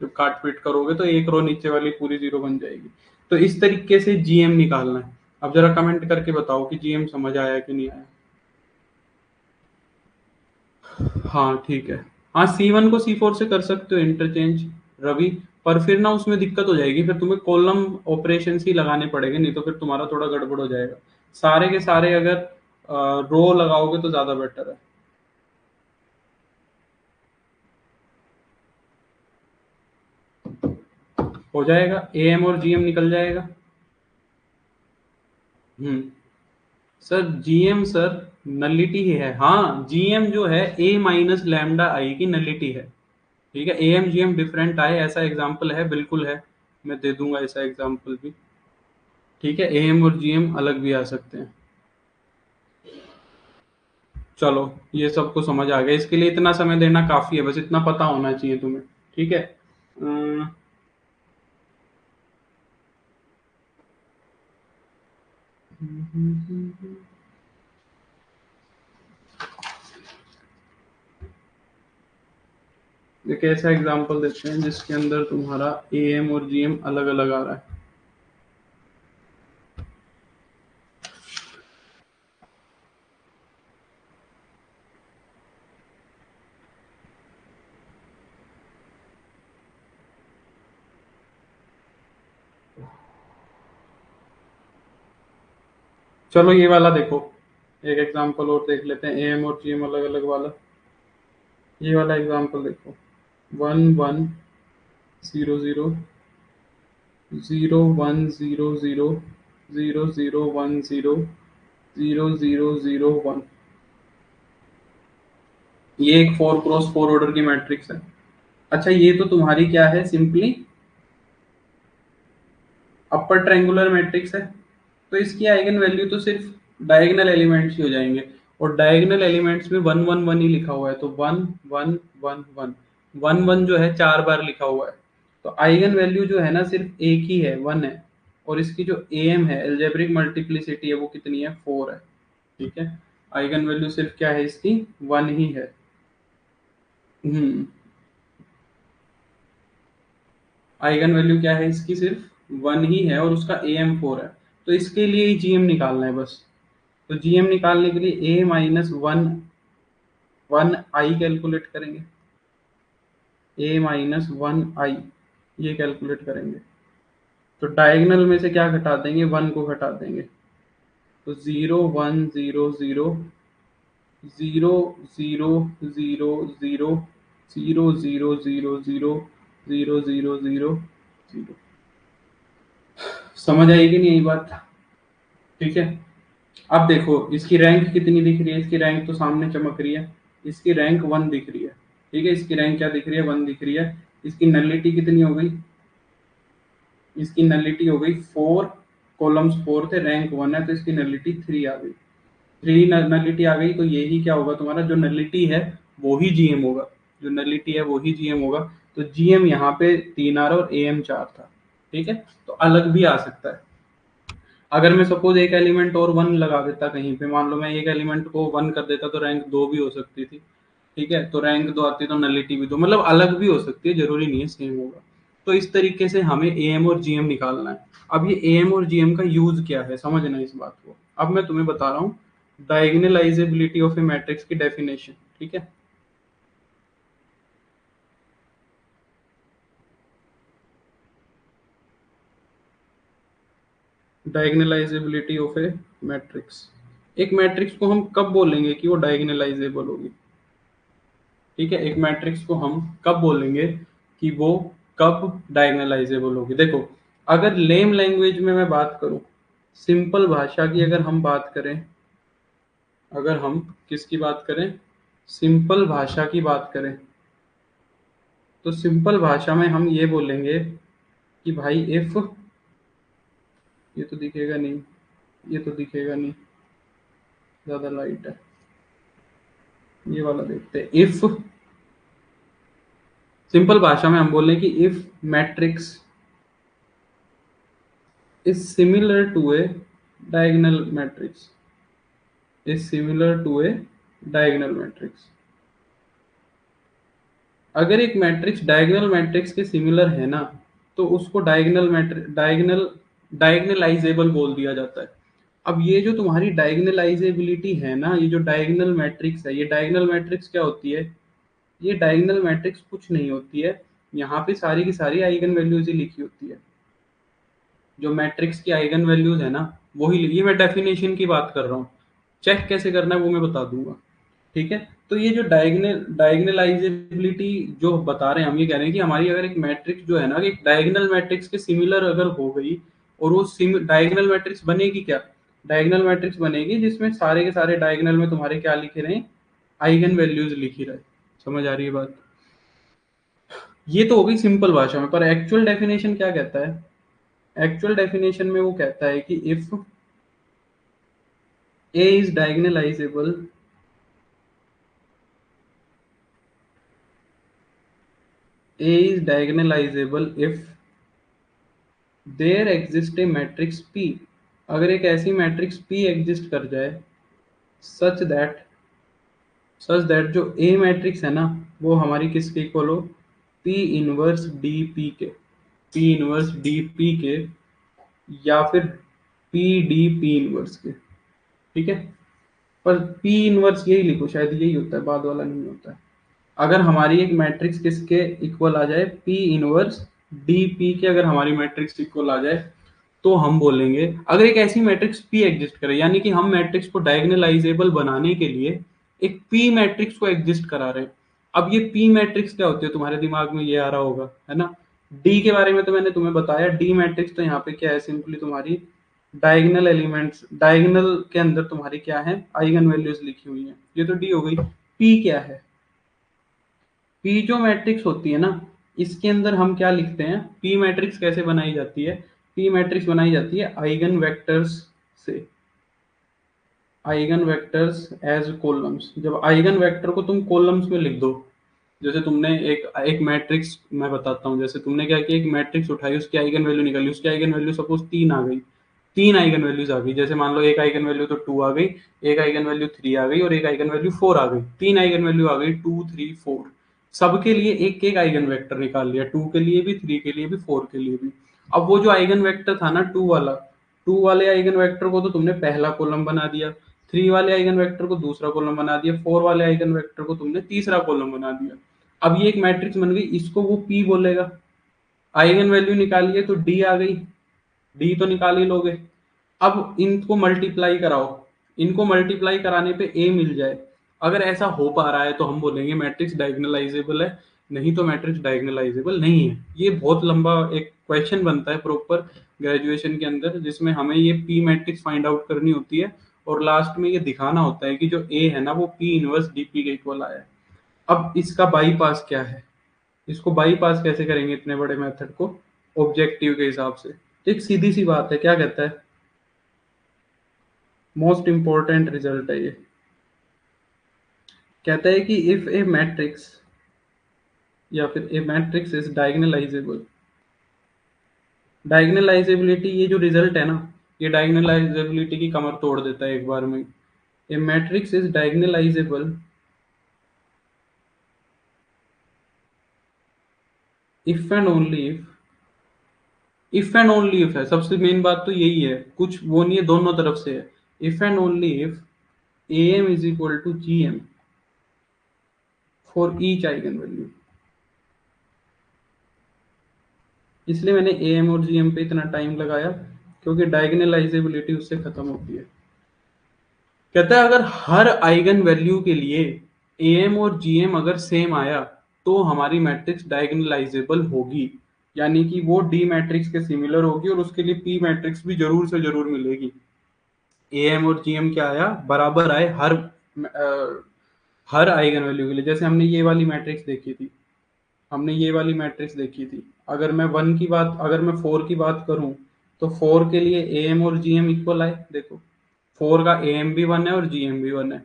जब काट पीट करोगे तो एक रो नीचे वाली पूरी 0 बन जाएगी। तो इस तरीके से GM निकालना है। अब जरा कमेंट करके बताओ कि GM समझ आया कि नहीं आया। हाँ ठीक है। हाँ, C1 को C4 से कर सकते हो इंटरचेंज रवि, पर फिर ना उसमें दिक्कत हो जाएगी, फिर तुम्हें कॉलम ऑपरेशन ही लगाने पड़ेंगे, नहीं तो फिर तुम्हारा थोड़ा गड़बड़ हो जाएगा। सारे के सारे अगर रो लगाओगे तो ज्यादा बेटर है। हो जाएगा, AM और GM निकल जाएगा। हम्म। सर GM सर नलिटी ही है, हाँ GM जो है A - लैम्डा i की नलिटी है, ठीक है। AM GM डिफरेंट आए ऐसा एग्जाम्पल है, बिल्कुल है, मैं दे दूंगा ऐसा एग्जाम्पल भी, ठीक है। AM और GM अलग भी आ सकते हैं। चलो, ये सबको समझ आ गया, इसके लिए इतना समय देना काफी है, बस इतना पता होना चाहिए तुम्हें, ठीक है। अम्म, एक ऐसा एग्जाम्पल देते हैं जिसके अंदर तुम्हारा AM और GM अलग अलग आ रहा है। चलो ये वाला देखो, एक एग्जांपल और देख लेते हैं, AM और GM अलग अलग वाला। ये वाला एग्जांपल देखो, 1 1 0 0, 0 1 0 0, 0 0 1 0, 0 0 0 1। ये एक 4 क्रॉस 4 ऑर्डर की मैट्रिक्स है। अच्छा, ये तो तुम्हारी क्या है, सिंपली अपर ट्रायंगुलर मैट्रिक्स है। तो इसकी आइगन वैल्यू तो सिर्फ डायगोनल एलिमेंट्स ही हो जाएंगे, और डायगोनल एलिमेंट्स में 1 1 1 ही लिखा हुआ है, तो 1 1 1 1, 1 1 जो है 4 बार लिखा हुआ है। तो आइगन वैल्यू जो है ना सिर्फ एक ही है, 1 है, और इसकी जो AM है, एल्जेब्रिक मल्टीप्लिसिटी है, वो कितनी है, 4 है, ठीक है। आइगन वैल्यू सिर्फ क्या है इसकी, 1 ही है। हम्म। आइगन वैल्यू क्या है इसकी, सिर्फ 1 ही है, और उसका AM 4 है। तो इसके लिए ही जीएम निकालना है बस। तो जीएम निकालने के लिए ए माइनस वन आई कैलकुलेट करेंगे, ए माइनस वन आई ये कैलकुलेट करेंगे। तो डायगोनल में से क्या घटा देंगे, वन को घटा देंगे। तो 0 1 0 0 0 0 0 0 0 0 0 0 0 0 0 0। समझ आएगी नहीं यही बात? ठीक है। अब देखो इसकी रैंक कितनी दिख रही है, इसकी रैंक तो सामने चमक रही है, इसकी रैंक 1 दिख रही है। ठीक है, इसकी रैंक क्या दिख रही है, 1 दिख रही है। इसकी नलिटी कितनी हो गई, इसकी नलिटी हो गई 4, कॉलम्स 4 थे, रैंक 1 है तो इसकी नलिटी 3 आ गई। 3 नलिटी आ गई तो यही क्या होगा तुम्हारा, जो नलिटी है वो ही जीएम होगा, जो नलिटी है वो ही जीएम होगा। तो जीएम यहाँ पे 3 आ रहा और एएम 4 था। ठीक है, तो अलग भी आ सकता है। अगर मैं सपोज एक एलिमेंट और 1 लगा देता कहीं पे, मान लो मैं एक एलिमेंट को 1 कर देता तो रैंक 2 भी हो सकती थी। ठीक है, तो रैंक 2 आती तो नलिटी भी 2, मतलब अलग भी हो सकती है, जरूरी नहीं है सेम होगा। तो इस तरीके से हमें एएम और जीएम निकालना है। अब ये एएम और जीएम का यूज क्या है, समझना इस बात को। अब मैं तुम्हें बता रहा हूँ डायगोनलाइजेबिलिटी ऑफ ए मैट्रिक्स की डेफिनेशन। ठीक है, डायगोनलाइजेबिलिटी ऑफ ए मैट्रिक्स। एक मैट्रिक्स को हम कब बोलेंगे कि वो डायगोनलाइजेबल होगी? ठीक है, एक मैट्रिक्स को हम कब बोलेंगे कि वो कब डायगोनलाइजेबल होगी? देखो, अगर लेम लैंग्वेज में मैं बात करूं, सिंपल भाषा की अगर हम बात करें, अगर हम किसकी बात करें, सिंपल भाषा की बात करें, तो सिंपल भाषा में हम ये बोलेंगे कि भाई इफ, ये तो दिखेगा नहीं, ये तो दिखेगा नहीं, ज्यादा लाइट है, ये वाला देखते हैं। इफ, सिंपल भाषा में हम बोलें कि if matrix is similar to a diagonal matrix, is similar to a diagonal matrix। अगर एक मैट्रिक्स डायगोनल मैट्रिक्स के सिमिलर है ना, तो उसको डायगोनलाइजेबल बोल दिया जाता है। अब ये जो तुम्हारी डायगोनलाइजेबिलिटी है ना, ये जो डायगोनल मैट्रिक्स है, ये डायगोनल मैट्रिक्स क्या होती है, ये डायगोनल मैट्रिक्स कुछ नहीं होती है, यहाँ पे सारी की सारी आइगन वैल्यूज ही लिखी होती है। जो मैट्रिक्स की आइगन वैल्यूज है ना, वही, ये मैं डेफिनेशन की बात कर रहा हूँ। चेक कैसे करना है वो मैं बता दूंगा। ठीक है, तो ये जो डायगोनलाइजेबिलिटी जो बता रहे हैं हम, ये कह रहे हैं कि हमारी अगर एक मैट्रिक्स जो है ना, एक डायगोनल मैट्रिक्स के सिमिलर अगर हो गई, और वो डायगोनल मैट्रिक्स बनेगी क्या, डायगोनल मैट्रिक्स बनेगी जिसमें सारे के सारे डायगोनल में तुम्हारे क्या लिखे रहे, आइगन वैल्यूज लिखी रहे। समझ आ रही है बात? ये तो हो गई सिंपल भाषा में, पर एक्चुअल डेफिनेशन क्या कहता है, एक्चुअल डेफिनेशन में वो कहता है कि if A is diagonalisable, A is diagonalizable if there exists a matrix P। अगर एक ऐसी मैट्रिक्स P एग्जिस्ट कर जाए, सच दैट जो A मैट्रिक्स है ना, वो हमारी किसके इक्वल हो, P इनवर्स DP के, P इनवर्स DP के, या फिर P D P इनवर्स के। ठीक है, पर P इनवर्स यही लिखो, शायद यही होता है, बाद वाला नहीं होता है। अगर हमारी एक मैट्रिक्स किसके इक्वल आ जाए, P इनवर्स DP के, अगर हमारी मैट्रिक्स इक्वल आ जाए, तो हम बोलेंगे, अगर एक ऐसी मैट्रिक्स P एग्जिस्ट करे, यानी कि हम मैट्रिक्स को डायगोनलाइजेबल बनाने के लिए एक P मैट्रिक्स को एग्जिस्ट करा रहे हैं। अब ये P मैट्रिक्स क्या होती है, तुम्हारे दिमाग में ये आ रहा होगा, है ना। D के बारे में तो मैंने तुम्हें बताया, D मैट्रिक्स तो यहाँ पे क्या है, सिंपली तुम्हारी डायगोनल एलिमेंट्स, डायगोनल के अंदर तुम्हारी क्या है, आइगन वैल्यूज लिखी हुई है। ये तो D हो गई। P क्या है, पी जो मैट्रिक्स होती है ना, इसके अंदर हम क्या लिखते हैं, पी मैट्रिक्स कैसे बनाई जाती है, पी मैट्रिक्स बनाई जाती है आइगन वेक्टर्स से, आइगन वेक्टर्स एज कॉलम्स। जब आइगन वेक्टर को तुम कॉलम्स में लिख दो, जैसे तुमने एक एक मैट्रिक्स, मैं बताता हूँ, जैसे तुमने क्या किया, एक मैट्रिक्स उठाई, उसकी आइगन वैल्यू निकाली, उसकी आइगन वैल्यू सपोज 3 आ गई, 3 आइगन वैल्यूज आ गई, जैसे मान लो एक आइगन वैल्यू तो 2 आ गई, एक आइगन वैल्यू 3 आ गई, और एक आइगन वैल्यू 4 आ गई, 3 आइगन वैल्यू आ गई, 2 3 4। सबके लिए एक एक आइगन वेक्टर निकाल लिया, 2 के लिए भी, 3 के लिए भी, 4 के लिए भी। अब वो जो आइगन वेक्टर था ना 2 वाला, 2 वाले आइगन वेक्टर को तो तुमने पहला कॉलम बना दिया, 3 वाले आइगन वेक्टर को दूसरा कॉलम बना दिया, 4 वाले आइगन वेक्टर को तुमने तीसरा कॉलम बना दिया। अब ये एक मैट्रिक्स बन गई, इसको वो P बोलेगा। आइगन वैल्यू निकालिए तो D आ गई, D तो निकाल ही लोगे। अब इनको मल्टीप्लाई कराओ, इनको मल्टीप्लाई कराने पे A मिल जाए। अगर ऐसा हो पा रहा है तो हम बोलेंगे मैट्रिक्स डायगोनलाइजेबल है, नहीं तो मैट्रिक्स डायगोनलाइजेबल नहीं है। ये बहुत लंबा एक क्वेश्चन बनता है प्रॉपर ग्रेजुएशन के अंदर, जिसमें हमें ये P मैट्रिक्स फाइंड आउट करनी होती है और लास्ट में ये दिखाना होता है कि जो A है ना वो P इनवर्स DP के इक्वल आया है। अब इसका बाईपास क्या है, इसको बाईपास कैसे करेंगे इतने बड़े मेथड को ऑब्जेक्टिव के हिसाब से? तो एक सीधी सी बात है, क्या कहता है, मोस्ट इंपॉर्टेंट रिजल्ट है ये। कहता है कि इफ ए मैट्रिक्स या फिर ए मैट्रिक्स इज डायगोनलाइजेबल, डायगोनलाइजेबिलिटी ये जो रिजल्ट है ना, ये डायगोनलाइजेबिलिटी की कमर तोड़ देता है एक बार में। A matrix is diagonalizable if and only if and only if है, सबसे मेन बात तो यही है, कुछ वो नहीं है, दोनों तरफ से है। If and only if am is equal to gm for each eigen value. इसलिए मैंने am और gm पे इतना टाइम लगाया, क्योंकि डायगोनलाइजेबिलिटी उससे खत्म होती है। कहता है अगर हर आइगन वैल्यू के लिए am और gm अगर सेम आया तो हमारी मैट्रिक्स डायगोनलाइजेबल होगी, यानी कि वो डी मैट्रिक्स के सिमिलर होगी और उसके लिए पी मैट्रिक्स भी जरूर से जरूर मिलेगी। am और gm क्या आया, बराबर आए हर आइगन वैल्यू के लिए। जैसे हमने ये वाली मैट्रिक्स देखी थी, अगर मैं 1 की बात, अगर मैं 4 की बात करूं तो 4 के लिए am और gm इक्वल आए। देखो 4 का am भी 1 है और gm भी 1 है।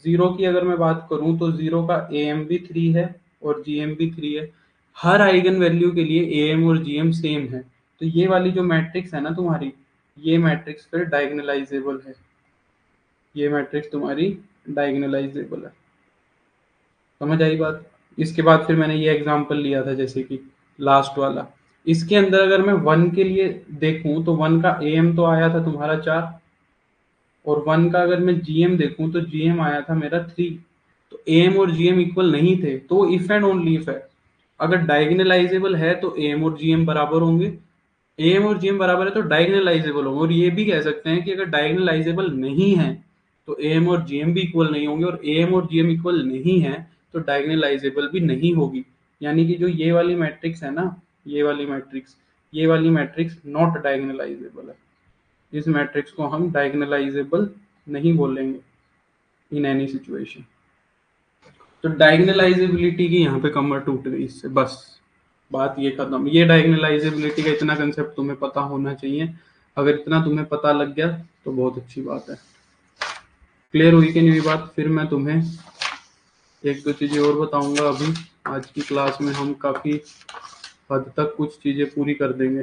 0 की अगर मैं बात करूं तो 0 का am भी 3 है और gm भी 3 है। हर आइगन वैल्यू के लिए am और gm सेम है, तो ये वाली जो मैट्रिक्स है ना तुम्हारी, ये मैट्रिक्स फिर डायगोनलाइजेबल है, ये मैट्रिक्स तुम्हारी डायगोनलाइजेबल है। समझ आई बात? इसके बाद फिर मैंने ये एग्जांपल लिया था, जैसे कि लास्ट वाला, इसके अंदर अगर मैं 1 के लिए देखूं तो 1 का am तो आया था तुम्हारा 4, और 1 का अगर मैं gm देखूं तो gm आया था मेरा 3। तो am और gm इक्वल नहीं थे, तो इफ एंड ओनली इफ है। अगर डायगोनलाइजेबल है तो am और gm बराबर होंगे, am और gm बराबर है तो डायगोनलाइजेबल होंगे। और ये भी कह सकते हैं कि अगर डायगोनलाइजेबल नहीं है तो am और gm भी इक्वल नहीं होंगे, और am और gm इक्वल नहीं है तो डायगोनलाइजेबल भी नहीं होगी। यानी कि जो ये वाली मैट्रिक्स है ना, ये वाली मैट्रिक्स नॉट डायगोनलाइजेबल है। इस मैट्रिक्स को हम डायगोनलाइजेबल नहीं बोलेंगे इन एनी सिचुएशन। तो डायगोनलाइजेबिलिटी की यहाँ पे कमर टूट गई इससे, बस बात ये खत्म। ये डायगोनलाइजेबिलिटी का इतना कंसेप्ट तुम्हें पता होना चाहिए। अगर इतना तुम्हें पता लग गया तो बहुत अच्छी बात है। क्लियर हुई कि नहीं हुई बात? फिर मैं तुम्हें एक दो चीजें और बताऊंगा। अभी आज की क्लास में हम काफी हद तक कुछ चीजें पूरी कर देंगे।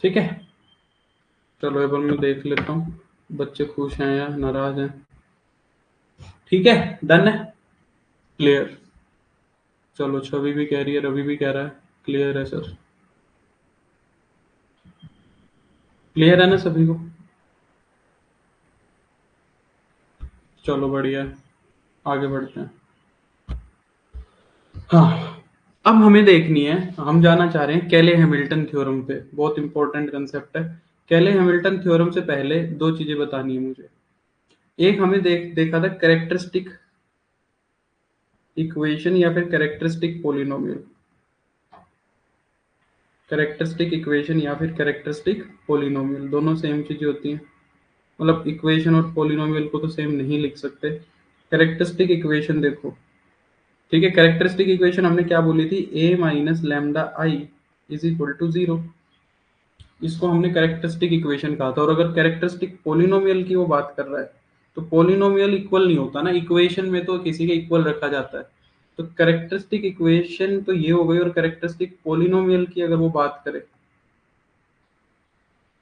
ठीक है, चलो एक बार मैं देख लेता हूँ बच्चे खुश हैं या नाराज हैं। ठीक है, डन है, क्लियर। चलो छवि भी कह रही है, रवि भी कह रहा है क्लियर है सर। क्लियर है ना सभी को? चलो बढ़िया है, आगे बढ़ते हैं। हाँ, अब हमें देखनी है, हम जाना चाह रहे हैं कैले हैमिल्टन थ्योरम पे। बहुत इंपॉर्टेंट कंसेप्ट है। कैले हैमिल्टन थ्योरम से पहले दो चीजें बतानी है मुझे। एक हमें देखा था कैरेक्टरिस्टिक इक्वेशन या फिर कैरेक्टरिस्टिक पोलिनोमियल, कैरेक्टरिस्टिक इक्वेशन या फिर कैरेक्टरिस्टिक पोलिनोमियल दोनों सेम चीजें होती हैं। मतलब इक्वेशन और पोलिनोमियल को तो सेम नहीं लिख सकते। कैरेक्टरिस्टिक इक्वेशन देखो, ठीक है, कैरेक्टरिस्टिक इक्वेशन हमने क्या बोली थी, a minus lambda I is equal to 0। इसको हमने कैरेक्टरिस्टिक इक्वेशन कहा था। और अगर कैरेक्टरिस्टिक पोलिनोमियल की वो बात कर रहा है तो पोलिनोमियल इक्वल नहीं होता ना, इक्वेशन में तो किसी के इक्वल रखा जाता है। तो कैरेक्टरिस्टिक इक्वेशन तो ये हो गई, और कैरेक्टरिस्टिक पोलिनोमियल की अगर वो बात करे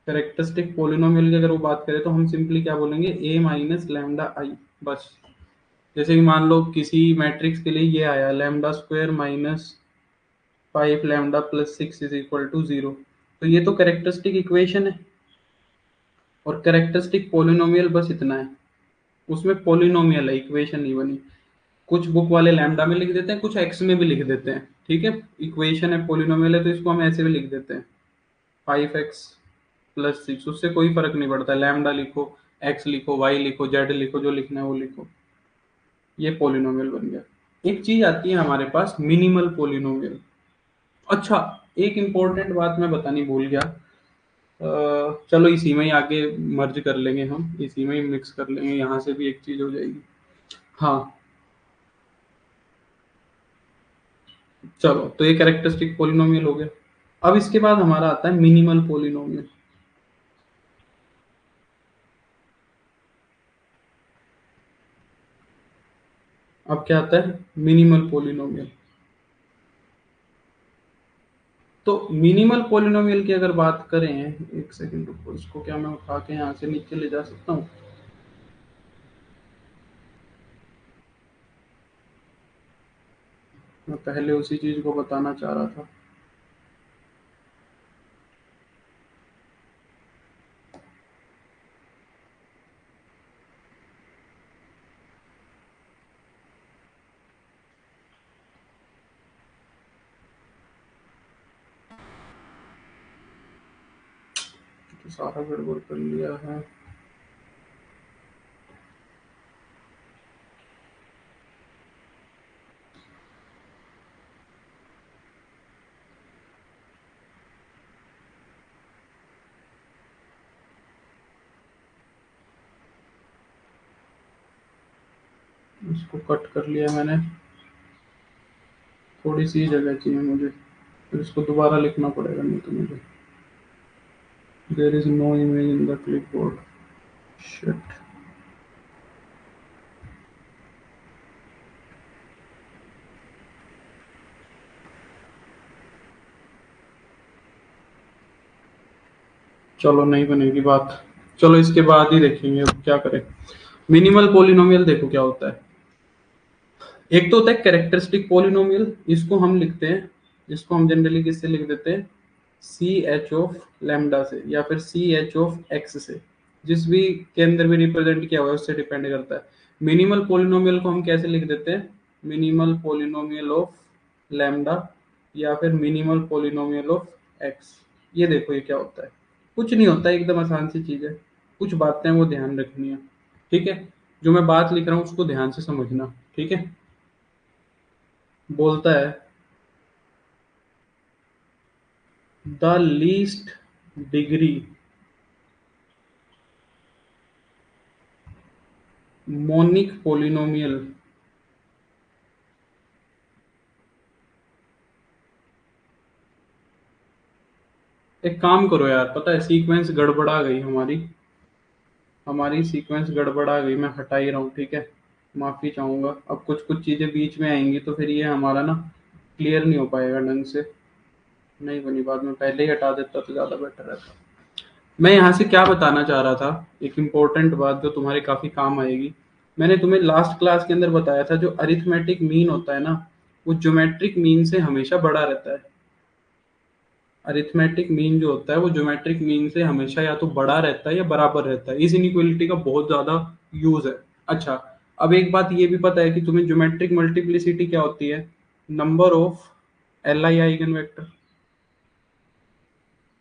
कैरेक्टरिस्टिक पोलिनोमियल की अगर वो बात करें तो हम सिंपली क्या बोलेंगे, ए माइनस लैम्डा आई, बस। जैसे कि मान लो किसी मैट्रिक्स के लिए ये आया lambda square minus 5 lambda plus 6 is equal to 0, तो ये तो कैरेक्टरिस्टिक इक्वेशन है। और कैरेक्टरिस्टिक पोलिनोमियल बस इतना है, उसमें पोलिनोमियल है, इक्वेशन नहीं बनी। कुछ बुक वाले लैम्डा में लिख देते हैं, कुछ एक्स में भी लिख देते हैं, ठीक है। इक्वेशन है, पोलिनोमियल है, तो इसको हम ऐसे भी लिख देते हैं 5x प्लस 6, उससे कोई फर्क नहीं पड़ता, लैम्डा लिखो, एक्स लिखो, वाई लिखो, जेड लिखो, जो लिखना है वो लिखो, ये पोलिनोमियल बन गया। एक चीज आती है हमारे पास मिनिमल पोलिनोमियल। अच्छा, एक इंपॉर्टेंट बात मैं बतानी भूल गया, चलो इसी में ही आगे मर्ज कर लेंगे, हम इसी में ही मिक्स कर लेंगे, यहाँ से भी एक चीज हो जाएगी। हाँ, चलो, तो ये कैरेक्टरिस्टिक पोलिनोमियल हो गया। अब इसके बाद हमारा आता है मिनिमल पोलिनोमियल। अब क्या आता है, मिनिमल पोलिनोमियल। तो मिनिमल पोलिनोमियल की अगर बात करें, एक सेकंड रुको, इसको क्या मैं उठा के यहाँ से नीचे ले जा सकता हूँ? मैं पहले उसी चीज को बताना चाह रहा था। तो सारा गड़बड़ कर लिया है। इसको कट कर लिया मैंने, थोड़ी सी जगह चाहिए मुझे, फिर इसको दोबारा लिखना पड़ेगा, नहीं तो मुझे। There is no image in the clipboard, shit. चलो, नहीं बनेगी बात, चलो इसके बाद ही देखेंगे, अब क्या करें। मिनिमल पोलिनोमियल देखो क्या होता है। एक तो होता है कैरेक्टरिस्टिक पोलिनोमियल, इसको हम लिखते हैं, इसको हम जनरली किससे लिख देते हैं, सी एच ऑफ लैम्डा से, या फिर सी एच ऑफ एक्स से, जिस भी के अंदर भी रिप्रेजेंट किया हुआ है उससे डिपेंड करता है। मिनिमल पोलिनोमियल को हम कैसे लिख देते हैं, मिनिमल पोलिनोमियल ऑफ लैम्डा, या फिर मिनिमल पोलिनोमियल ऑफ एक्स। ये देखो ये क्या होता है, कुछ नहीं होता है, एकदम आसान सी चीज है। कुछ बातें वो ध्यान रखनी है, ठीक है। जो मैं बात लिख रहा हूँ उसको ध्यान से समझना, ठीक है। बोलता है the least degree monic polynomial. एक काम करो यार, पता है सीक्वेंस गड़बड़ा गई हमारी, हमारी सीक्वेंस गड़बड़ा गई, मैं हटा ही रहा हूँ, ठीक है। माफी चाहूंगा, अब कुछ कुछ चीजें बीच में आएंगी तो फिर ये हमारा ना क्लियर नहीं हो पाएगा ढंग से। नहीं बनी बात, मैं पहले ही हटा देता तो ज्यादा बेटर रहता। मैं यहाँ से क्या बताना चाह रहा था, एक इम्पोर्टेंट बात जो तुम्हारे काफी काम आएगी। मैंने तुम्हें लास्ट क्लास के अंदर बताया था, जो अरिथमेटिक मीन होता है ना, वो ज्योमेट्रिक मीन से हमेशा बड़ा रहता है। अरिथमेटिक मीन जो होता है वो ज्योमेट्रिक मीन से हमेशा या तो बड़ा रहता है या बराबर रहता है। इस इनइक्वालिटी का बहुत ज्यादा यूज है। अच्छा, अब एक बात ये भी पता है कि तुम्हें ज्योमेट्रिक मल्टीप्लिसिटी क्या होती है, number of L I eigen vector,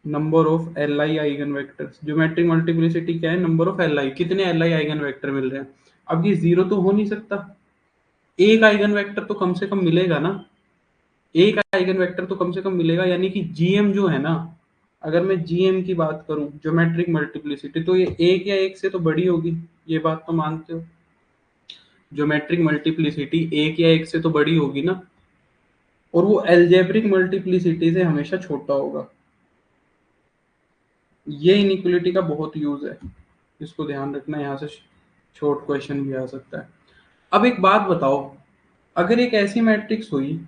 number of L I eigen vectors. Geometric multiplicity क्या है, नंबर ऑफ एल आई, कितने एल आई आइगन वेक्टर मिल रहे हैं। अब ये जीरो तो हो नहीं सकता, एक आइगन वेक्टर तो कम से कम मिलेगा ना, एक आइगन वेक्टर तो कम से कम मिलेगा, यानी कि जीएम जो है ना, अगर मैं जीएम की बात करूं ज्योमेट्रिक मल्टीप्लिसिटी, तो ये एक या एक से तो बड़ी होगी, ये बात तो मानते हो। ज्योमेट्रिक मल्टीप्लिसिटी एक या एक से तो बड़ी होगी ना, और वो एल्जेब्रिक मल्टीप्लिसिटी से हमेशा छोटा होगा। ये इनइक्वालिटी का बहुत यूज है, इसको ध्यान रखना, यहाँ से शॉर्ट क्वेश्चन भी आ सकता है। अब एक बात बताओ, अगर एक ऐसी मैट्रिक्स हुई,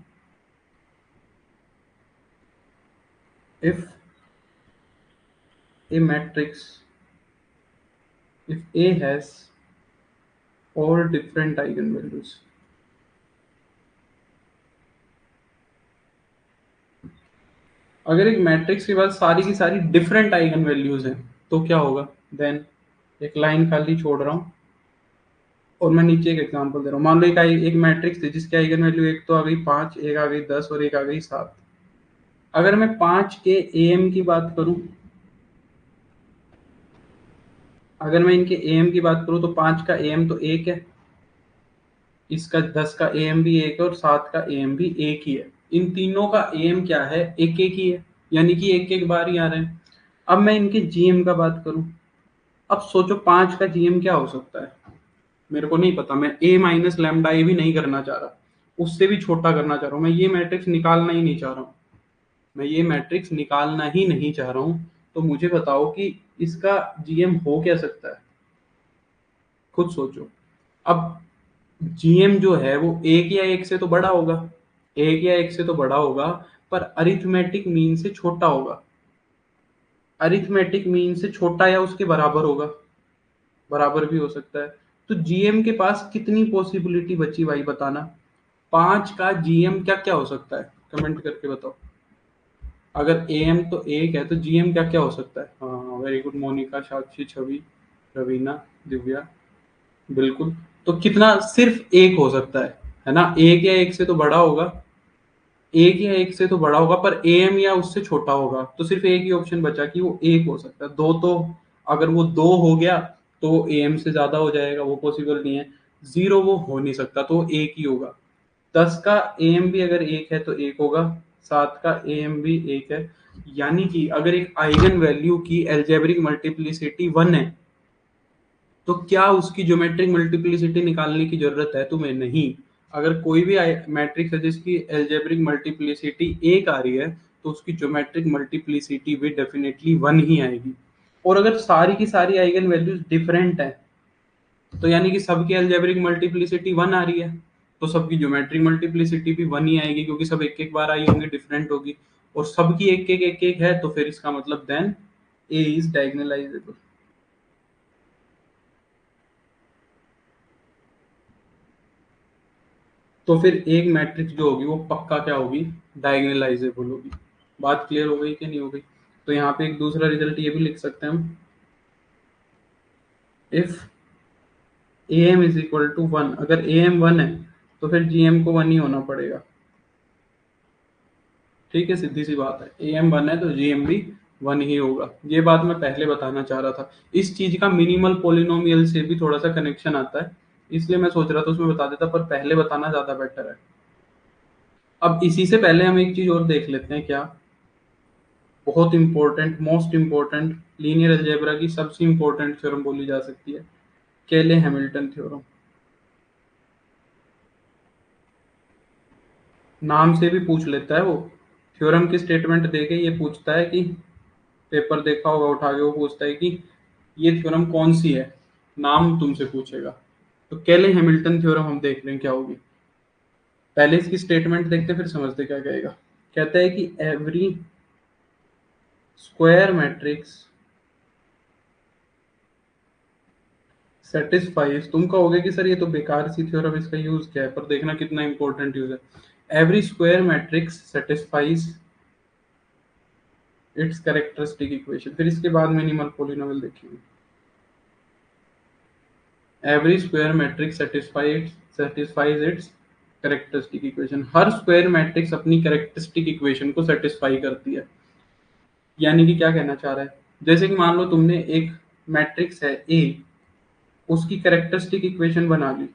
if a matrix if A has all different eigenvalues. अगर एक मैट्रिक्स के पास सारी की सारी डिफरेंट आइगन वैल्यूज हैं तो क्या होगा? देन एक लाइन खाली छोड़ रहा हूं और मैं नीचे एक एग्जांपल दे रहा हूं। मान लो एक मैट्रिक्स थी जिसकी आइगन वैल्यू एक तो आ गई 5, एक आ गई 10 और एक आ गई 7। अगर मैं 5 के एम की बात करूं, अगर मैं इनके एम की बात करूं तो 5 का एम तो एक है, इसका 10 का एम भी एक है और 7 का एम भी एक ही है। इन तीनों का एम क्या है? एक एक ही है, यानी कि एक एक बार ही आ रहे हैं। अब मैं इनके जीएम का बात करूं, अब सोचो 5 का जीएम क्या हो सकता है? मेरे को नहीं पता, मैं ए माइनस लैम्डा ए भी नहीं करना चाह रहा, उससे भी छोटा करना चाह रहा हूँ। मैं ये मैट्रिक्स निकालना ही नहीं चाह रहा हूँ, मैं ये मैट्रिक्स निकालना ही नहीं चाह रहा हूँ। तो मुझे बताओ कि इसका जीएम हो क्या सकता है? खुद सोचो। अब जीएम जो है वो एक या एक से तो बड़ा होगा, एक या एक से तो बड़ा होगा, पर अरिथमेटिक मीन से छोटा होगा। अरिथमेटिक मीन से छोटा या उसके बराबर होगा, बराबर भी हो सकता है। तो जीएम के पास कितनी पॉसिबिलिटी बची भाई बताना? 5 का जीएम क्या क्या हो सकता है? कमेंट करके बताओ। अगर एएम तो एक है तो जीएम क्या क्या हो सकता है? हाँ, वेरी गुड मोनिका, साक्षी, छवि, रवीना, दिव्या, बिल्कुल। तो कितना? सिर्फ एक हो सकता है ना? एक या एक से तो बड़ा होगा, एक या एक से तो बड़ा होगा पर एएम या उससे छोटा होगा। तो सिर्फ एक ही ऑप्शन बचा कि वो एक हो सकता है। दो तो, अगर वो दो हो गया तो वो एएम से ज्यादा हो जाएगा, वो पॉसिबल नहीं है। जीरो वो हो नहीं सकता, तो वो एक ही होगा। 10 का एएम भी अगर एक है तो एक होगा, 7 का एएम भी एक है। यानी कि अगर एक आइगन वैल्यू की एल्जेब्रिक मल्टीप्लिसिटी 1 है तो क्या उसकी ज्योमेट्रिक मल्टीप्लिसिटी निकालने की जरूरत है तुम्हें? नहीं। अगर कोई भी मैट्रिक्स है जिसकी एल्जेब्रिक मल्टीप्लिसिटी एक आ रही है तो उसकी ज्योमेट्रिक मल्टीप्लिसिटी भी डेफिनेटली 1 ही आएगी। और अगर सारी की सारी आइगन वैल्यूज डिफरेंट है तो यानी कि सबकी एल्जेब्रिक मल्टीप्लिसिटी 1 आ रही है, तो सबकी ज्योमेट्रिक मल्टीप्लिसिटी भी 1 ही आएगी, क्योंकि सब एक एक बार आई होंगी, डिफरेंट होगी। और सबकी एक एक है, तो फिर इसका मतलब देन ए इज डायगोनलाइजेबल। तो फिर एक मैट्रिक्स जो होगी वो पक्का क्या होगी? डायगोनलाइजेबल होगी। बात क्लियर हो गई कि नहीं हो गई? तो यहाँ पे एक दूसरा रिजल्ट ये भी लिख सकते हैं हम, if A M is equal to 1। अगर ए एम 1 है तो फिर जी एम को 1 ही होना पड़ेगा। ठीक है, सीधी सी बात है। ए एम 1 है तो जी एम भी 1 ही होगा। ये बात मैं पहले बताना चाह रहा था। इस चीज का मिनिमल पोलिनोमियल से भी थोड़ा सा कनेक्शन आता है, इसलिए मैं सोच रहा था उसमें बता देता, पर पहले बताना ज्यादा बेटर है। अब इसी से पहले हम एक चीज और देख लेते हैं। क्या? बहुत important, most important, linear algebra की सबसे इंपॉर्टेंट थ्योरम बोली जा सकती है, केले हैमिल्टन थ्योरम। नाम से भी पूछ लेता है वो। थ्योरम की स्टेटमेंट देके ये पूछता है कि, पेपर देखा होगा उठा के, वो पूछता है कि ये थ्योरम कौन सी है, नाम तुमसे पूछेगा। तो केले हैमिल्टन थ्योरम हम देख लें क्या होगी। पहले इसकी स्टेटमेंट देखते फिर समझते क्या कहेगा। कहता है कि एवरी स्क्वायर मैट्रिक्स सेटिस्फाइज। तुम कहोगे कि सर ये तो बेकार सी थ्योरम, इसका यूज क्या है? पर देखना कितना इंपॉर्टेंट यूज है। Every square matrix satisfies its characteristic equation. फिर इसके बाद मिनिमल पॉलिनोमियल देखेंगे। Every square matrix satisfies its characteristic equation. हर स्क्वायर मैट्रिक्स अपनी कैरेक्टरिस्टिक इक्वेशन को सेटिस्फाई करती है। यानी कि क्या कहना चाह रहा है? जैसे कि मान लो तुमने एक मैट्रिक्स है ए, उसकी कैरेक्टरिस्टिक इक्वेशन बना ली।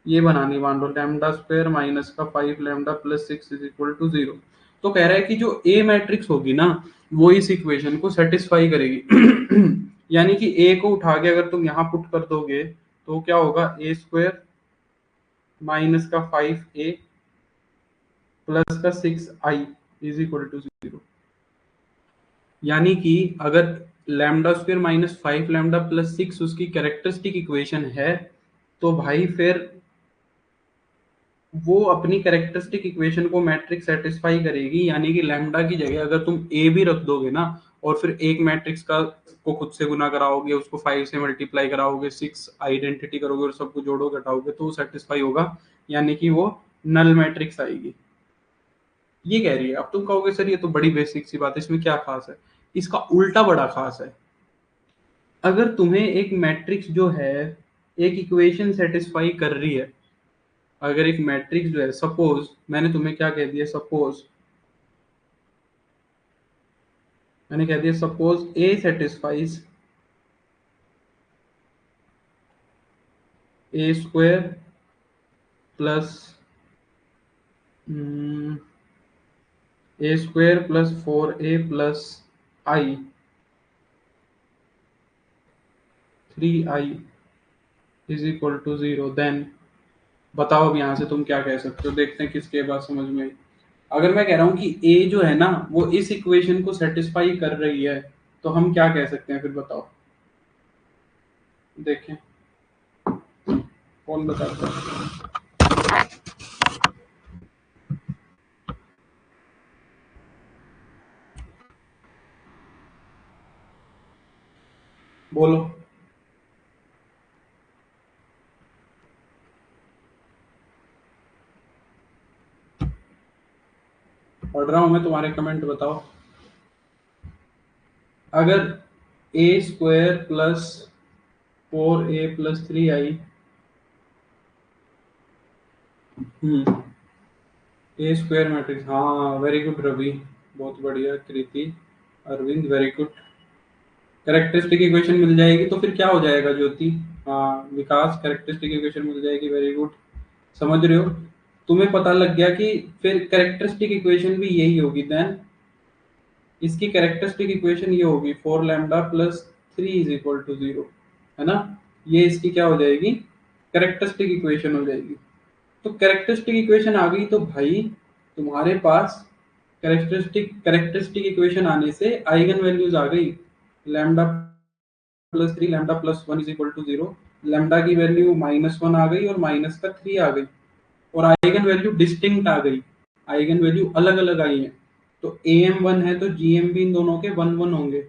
ये बनानी, मान लो लैम्डा स्क्वायर माइनस का 5 lambda plus 6 is equal to 0। तो कह रहा है कि जो ए मैट्रिक्स होगी ना वो इस इक्वेशन को सेटिस्फाई करेगी। यानी कि ए को उठा के अगर तुम यहाँ पुट कर दोगे तो क्या होगा? ए स्क्वायर माइनस का 5a प्लस का 6i इज इक्वल टू 0। यानी कि अगर lambda square minus 5 lambda plus 6 उसकी कैरेक्टरिस्टिक इक्वेशन है, तो भाई फिर वो अपनी कैरेक्टरिस्टिक इक्वेशन को मैट्रिक्स सेटिस्फाई करेगी। यानी कि लैम्डा की जगह अगर तुम ए भी रख दोगे ना और फिर एक मैट्रिक्स का को खुद से गुना कराओगे, उसको 5 से मल्टीप्लाई कराओगे, 6 आइडेंटिटी करोगे और सबको जोड़ोगे घटाओगे तो वो सेटिस्फाई होगा, यानी कि वो नल मैट्रिक्स आएगी। ये कह रही है। अब तुम कहोगे सर ये तो बड़ी बेसिक सी बात है, इसमें क्या खास है? इसका उल्टा बड़ा खास है। अगर तुम्हें एक मैट्रिक्स जो है एक इक्वेशन सेटिस्फाई कर रही है, अगर एक मैट्रिक्स जो है, सपोज मैंने तुम्हें क्या कह दिया, सपोज मैंने कह दिया suppose A satisfies A square plus A square plus 4a plus I 3i is equal to 0, then बताओ अब यहाँ से तुम क्या कह सकते हो, देखते हैं किसके बात समझ में आई। अगर मैं कह रहा हूँ कि ए जो है ना वो इस इक्वेशन को सेटिस्फाई कर रही है, तो हम क्या कह सकते हैं फिर बताओ, देखें कौन बताता है। बोलो। पढ़ रहा हूँ मैं तुम्हारे कमेंट, बताओ। अगर A square plus 4a plus 3i, A square matrix, हाँ वेरी गुड रवि, बहुत बढ़िया Kriti, Arvind very good. Characteristic equation मिल जाएगी तो फिर क्या हो जाएगा ज्योति, हाँ विकास कैरेक्टरिस्टिक इक्वेशन मिल जाएगी, वेरी गुड। समझ रहे हो, तुम्हें पता लग गया कि फिर कैरेक्टरिस्टिक इक्वेशन भी यही होगी, देन इसकी कैरेक्टरिस्टिक इक्वेशन ये होगी 4 lambda plus 3 is equal to 0, है ना। ये इसकी क्या हो जाएगी, कैरेक्टरिस्टिक इक्वेशन हो जाएगी। तो कैरेक्टरिस्टिक इक्वेशन आ गई तो भाई तुम्हारे पास कैरेक्टरिस्टिक इक्वेशन आने से आइगन वैल्यूज आ गई, lambda plus 3 lambda plus 1 is equal to 0, lambda की वैल्यू -1 आ गई और माइनस का 3 आ गई, और आइगन वैल्यू डिस्टिंक्ट आ गई, आइगन वैल्यू अलग अलग आई है। तो ए एम 1 है तो जी एम भी इन दोनों के 1 1 होंगे,